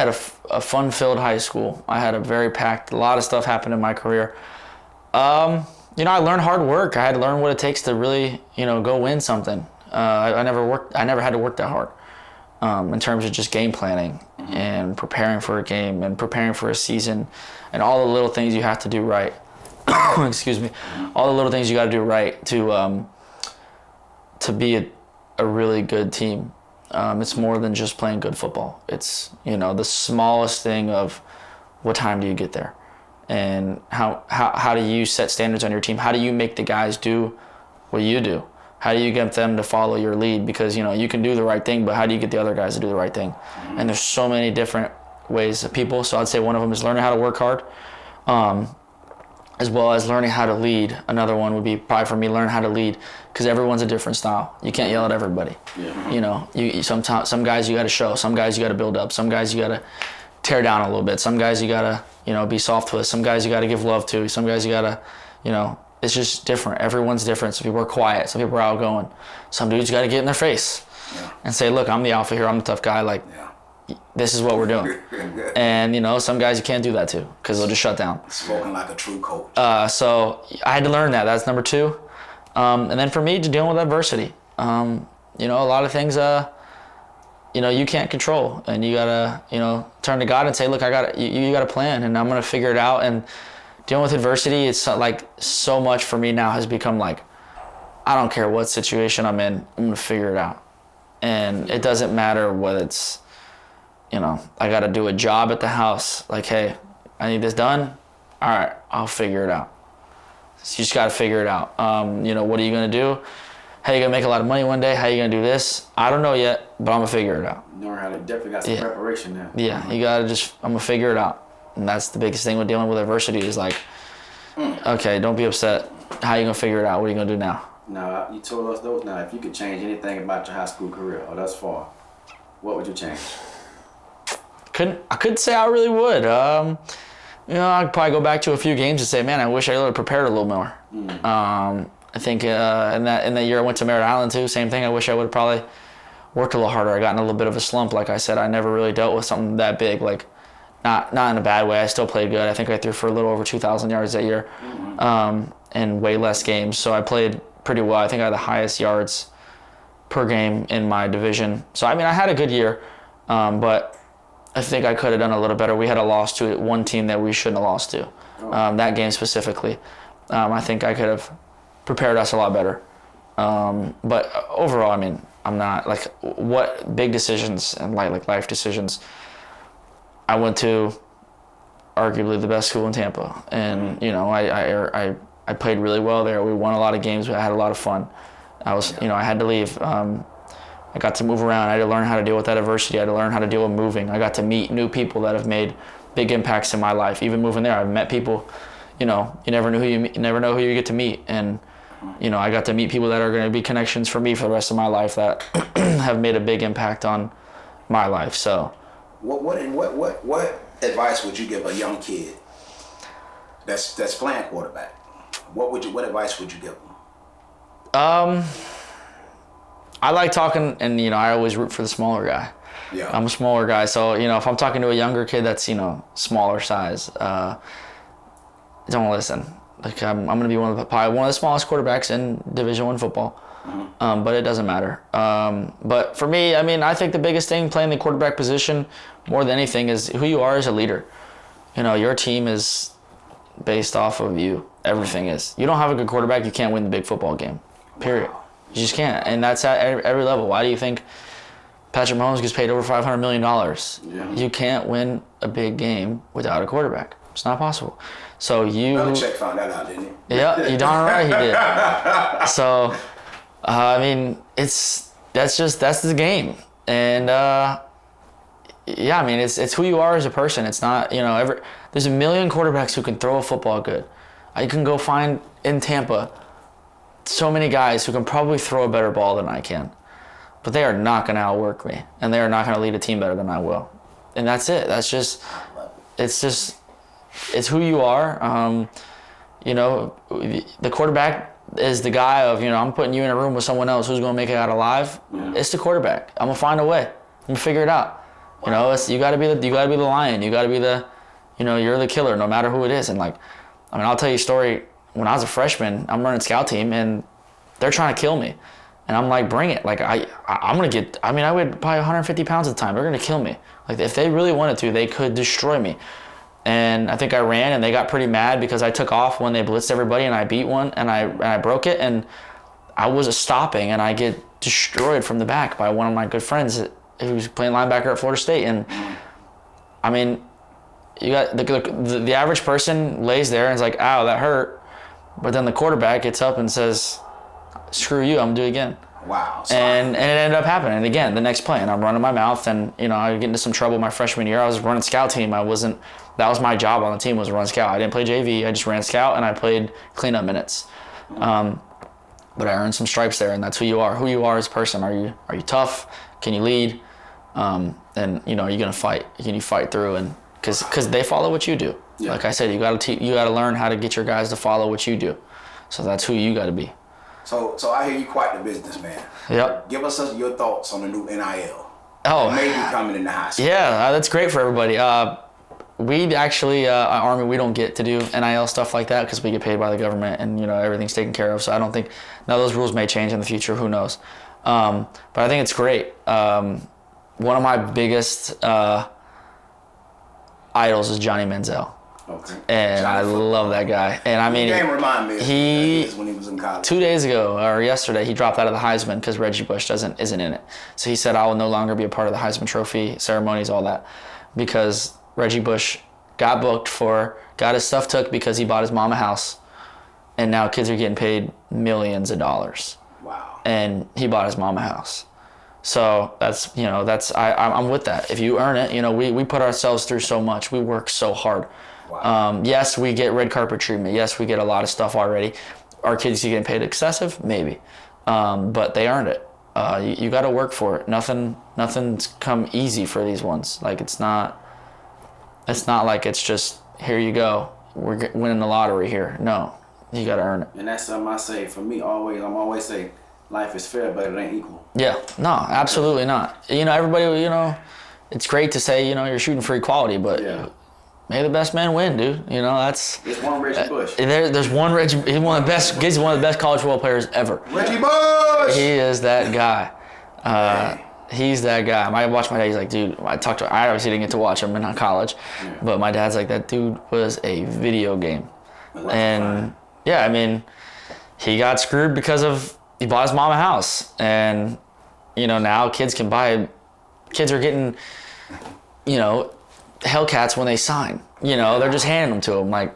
a fun-filled high school. I had a lot of stuff happened in my career. I learned hard work. I had to learn what it takes to really, go win something. I never had to work that hard in terms of just game planning and preparing for a game and preparing for a season and all the little things you have to do right. Excuse me. All the little things you got to do right to be a really good team. It's more than just playing good football. It's, the smallest thing of what time do you get there? And how do you set standards on your team? How do you make the guys do what you do? How do you get them to follow your lead? Because, you can do the right thing, but how do you get the other guys to do the right thing? Mm-hmm. And there's so many different ways of people. So I'd say one of them is learning how to work hard, as well as learning how to lead. Another one would be probably for me, learn how to lead, because everyone's a different style. You can't yell at everybody. Yeah. You sometimes some guys you got to show, some guys you got to build up, some guys you got to tear down a little bit, some guys you got to be soft with, some guys you got to give love to, some guys you got to it's just different. Everyone's different. Some people are quiet, some people are outgoing. Some dudes got to get in their face and say, look, I'm the alpha here, I'm the tough guy, this is what we're doing. And some guys you can't do that to, because they'll just shut down. Spoken like a true coach. So I had to learn that. That's number 2. And then for me, just dealing with adversity. A lot of things you can't control, and you gotta turn to God and say, look, you got a plan, and I'm gonna figure it out. And dealing with adversity, it's like so much for me now has become like, I don't care what situation I'm in, I'm gonna figure it out. And it doesn't matter whether it's I got to do a job at the house. Like, hey, I need this done. All right, I'll figure it out. So you just got to figure it out. What are you going to do? How are you going to make a lot of money one day? How are you going to do this? I don't know yet, but I'm going to figure it out. You know how to definitely got some preparation now. Yeah, you got to I'm going to figure it out. And that's the biggest thing with dealing with adversity is like, okay, don't be upset. How are you going to figure it out? What are you going to do now? Now, you told us those. Now, if you could change anything about your high school career or thus far, what would you change? I couldn't say I really would. I'd probably go back to a few games and say, man, I wish I would have prepared a little more. I think in that year I went to Merritt Island too, same thing. I wish I would have probably worked a little harder. I got in a little bit of a slump. Like I said, I never really dealt with something that big. Like not in a bad way. I still played good. I think I threw for a little over 2,000 yards that year, and way less games. So I played pretty well. I think I had the highest yards per game in my division. So I had a good year, but I think I could have done a little better. We had a loss to one team that we shouldn't have lost to, that game specifically. I think I could have prepared us a lot better. But overall, I'm not like what big decisions and like life decisions. I went to arguably the best school in Tampa, and I played really well there. We won a lot of games. I had a lot of fun. I had to leave. I got to move around. I had to learn how to deal with that adversity. I had to learn how to deal with moving. I got to meet new people that have made big impacts in my life. Even moving there, I've met people, you never know who you get to meet. And, I got to meet people that are going to be connections for me for the rest of my life that have made a big impact on my life. So, what advice would you give a young kid that's playing quarterback? What advice would you give them? I like talking, and I always root for the smaller guy. Yeah. I'm a smaller guy, so if I'm talking to a younger kid that's smaller size, don't listen. Like I'm gonna be probably one of the smallest quarterbacks in Division I football, but it doesn't matter. But for me, I think the biggest thing playing the quarterback position more than anything is who you are as a leader. Your team is based off of you. Everything is. You don't have a good quarterback, you can't win the big football game. Period. Wow. You just can't, and that's at every level. Why do you think Patrick Mahomes gets paid over $500 million? Yeah. You can't win a big game without a quarterback. It's not possible. So Belichick found that out, didn't he? Yeah, you darn right he did. So, that's the game, and it's who you are as a person. It's not there's a million quarterbacks who can throw a football good. I can go find in Tampa so many guys who can probably throw a better ball than I can, but they are not going to outwork me, and they are not going to lead a team better than I will. And that's it. It's who you are. The quarterback is the guy of, I'm putting you in a room with someone else who's going to make it out alive. Yeah. It's the quarterback. I'm going to find a way. I'm going to figure it out. Wow. You got to be the lion. You got to be you're the killer no matter who it is. And I'll tell you a story. When I was a freshman, I'm running scout team, and they're trying to kill me. And I'm like, bring it. Like, I'm going to get, I weighed probably 150 pounds at the time. They're going to kill me. Like, if they really wanted to, they could destroy me. And I think I ran, and they got pretty mad because I took off when they blitzed everybody, and I beat one, and I broke it. And I was stopping, and I get destroyed from the back by one of my good friends who was playing linebacker at Florida State. And, you got the average person lays there and is like, ow, that hurt. But then the quarterback gets up and says, screw you, I'm gonna do it again. Wow. And it ended up happening. And again, the next play, and I'm running my mouth, and I get into some trouble my freshman year. I was running scout team. That was my job on the team, was to run scout. I didn't play JV. I just ran scout, and I played cleanup minutes. But I earned some stripes there, and that's who you are. Who you are as a person. Are you tough? Can you lead? And are you gonna fight? Can you fight through? And because they follow what you do. Yeah. Like I said, you gotta learn how to get your guys to follow what you do. So that's who you got to be. So I hear you quite the businessman. Yep. Give us your thoughts on the new NIL. Oh, maybe coming in the high school. Yeah, that's great for everybody. We actually, Army, we don't get to do NIL stuff like that because we get paid by the government and everything's taken care of. So I don't think now those rules may change in the future. Who knows? But I think it's great. One of my biggest idols is Johnny Manziel. Okay. And I love that guy. And I mean, game remind me of his when he was in college. 2 days ago or yesterday, he dropped out of the Heisman because Reggie Bush isn't in it. So he said, I will no longer be a part of the Heisman Trophy ceremonies, all that, because Reggie Bush got got his stuff took because he bought his mom a house, and now kids are getting paid millions of dollars. Wow. And he bought his mom a house. So I'm with that. If you earn it, we put ourselves through so much. We work so hard. Wow. Yes, we get red carpet treatment. Yes, we get a lot of stuff already. Are kids getting paid excessive? Maybe. But they earned it. You got to work for it. Nothing's come easy for these ones. Like it's not like it's just, here you go, we're winning the lottery here. No, you got to earn it. And that's something I say. For me, I'm always say, life is fair, but it ain't equal. Yeah, no, absolutely not. Everybody, it's great to say, you're shooting for equality, but may the best man win, dude. That's. There's one Reggie Bush. There's one Reggie. He's one of the best college football players ever. Reggie Bush. He is that guy. He's that guy. I watch my dad. He's like, dude. I obviously didn't get to watch him in college, but my dad's like, that dude was a video game. And I mean, he got screwed because he bought his mom a house, and now kids are getting, Hellcats when they sign. They're just handing them to them, like,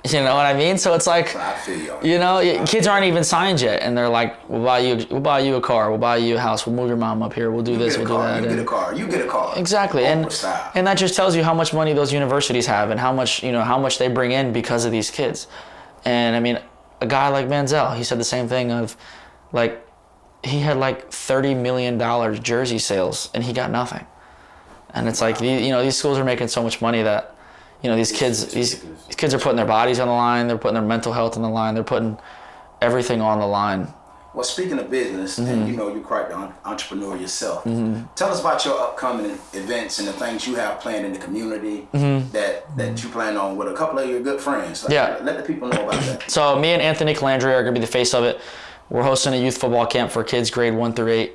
you know what I mean? So it's like, I feel you. Kids aren't even signed yet, and they're like, we'll buy you a car, we'll buy you a house, we'll move your mom up here, we'll do this, we'll do that. You get a car. Exactly, and that just tells you how much money those universities have and how much they bring in because of these kids. And I mean, a guy like Manziel, he said the same thing of, like, he had like $30 million jersey sales, and he got nothing. And it's like, these schools are making so much money that, these kids are putting their bodies on the line, they're putting their mental health on the line, they're putting everything on the line. Well, speaking of business, and you're quite an entrepreneur yourself, tell us about your upcoming events and the things you have planned in the community that you plan on with a couple of your good friends. Let the people know about that. So me and Anthony Calandria are going to be the face of it. We're hosting a youth football camp for kids grade 1 through 8.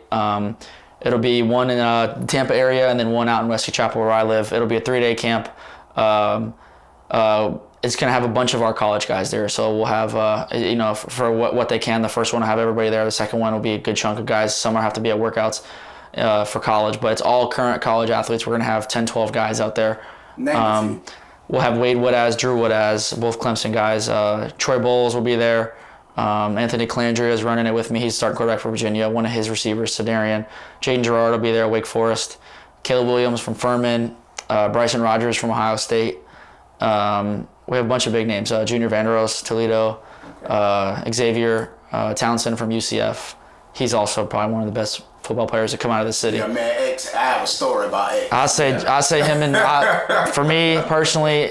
It'll be one in the Tampa area and then one out in Wesley Chapel where I live. It'll be a 3-day camp. It's going to have a bunch of our college guys there. So we'll have, for what they can. The first one will have everybody there. The second one will be a good chunk of guys. Some will have to be at workouts for college, but it's all current college athletes. We're going to have 10, 12 guys out there. We'll have Wade Woodaz, Drew Woodaz, both Clemson guys. Troy Bowles will be there. Anthony Calandria is running it with me. He's starting quarterback for Virginia. One of his receivers, Sedarian. Jaden Gerard will be there, Wake Forest. Caleb Williams from Furman. Bryson Rogers from Ohio State. We have a bunch of big names. Junior Vanderos, Toledo. Xavier Townsend from UCF. He's also probably one of the best football players to come out of the city. Yeah, man, X. I have a story about X. I say him and for me personally,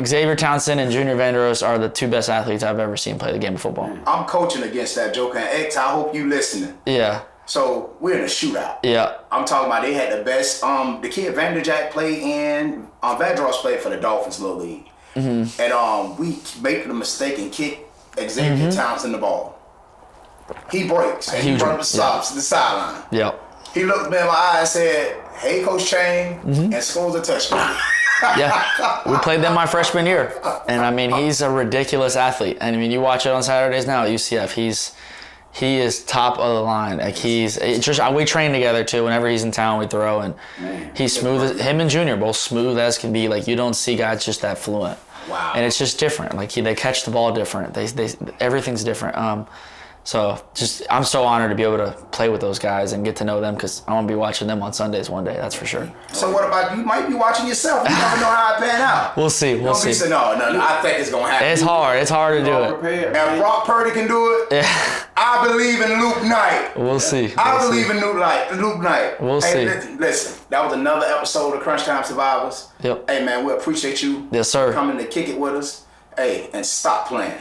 Xavier Townsend and Junior Vanderos are the two best athletes I've ever seen play the game of football. I'm coaching against that joke, and X, I hope you listening. Yeah. So we're in a shootout. Yeah. I'm talking about they had the best. The kid Vanderjack played in. Vandross played for the Dolphins Little League, and we made the mistake and kick Xavier Townsend the ball. He breaks and he runs stops the sideline. Yep. He looked me in my eye and said, "Hey, Coach Chain," and scores a touchdown. Yeah, we played them my freshman year, and I mean he's a ridiculous athlete. And I mean you watch it on Saturdays now at UCF. He is top of the line. Like we train together too. Whenever he's in town, we throw, and he's smooth. Him and Junior both smooth as can be. Like you don't see guys just that fluent. Wow. And it's just different. Like they catch the ball different. They everything's different. So I'm so honored to be able to play with those guys and get to know them because I want to be watching them on Sundays one day. That's for sure. So what about you? Might be watching yourself. You never know how it pan out. We'll see. We'll see. No. I think it's gonna happen. It's hard. It's hard to do it. And Brock Purdy can do it. Yeah. I believe in Luke Knight. We'll see. I believe in Luke Knight. We'll see. Listen, that was another episode of Crunch Time Survivors. Yep. Hey man, we appreciate you. Yes, sir. Coming to kick it with us. Hey, and stop playing.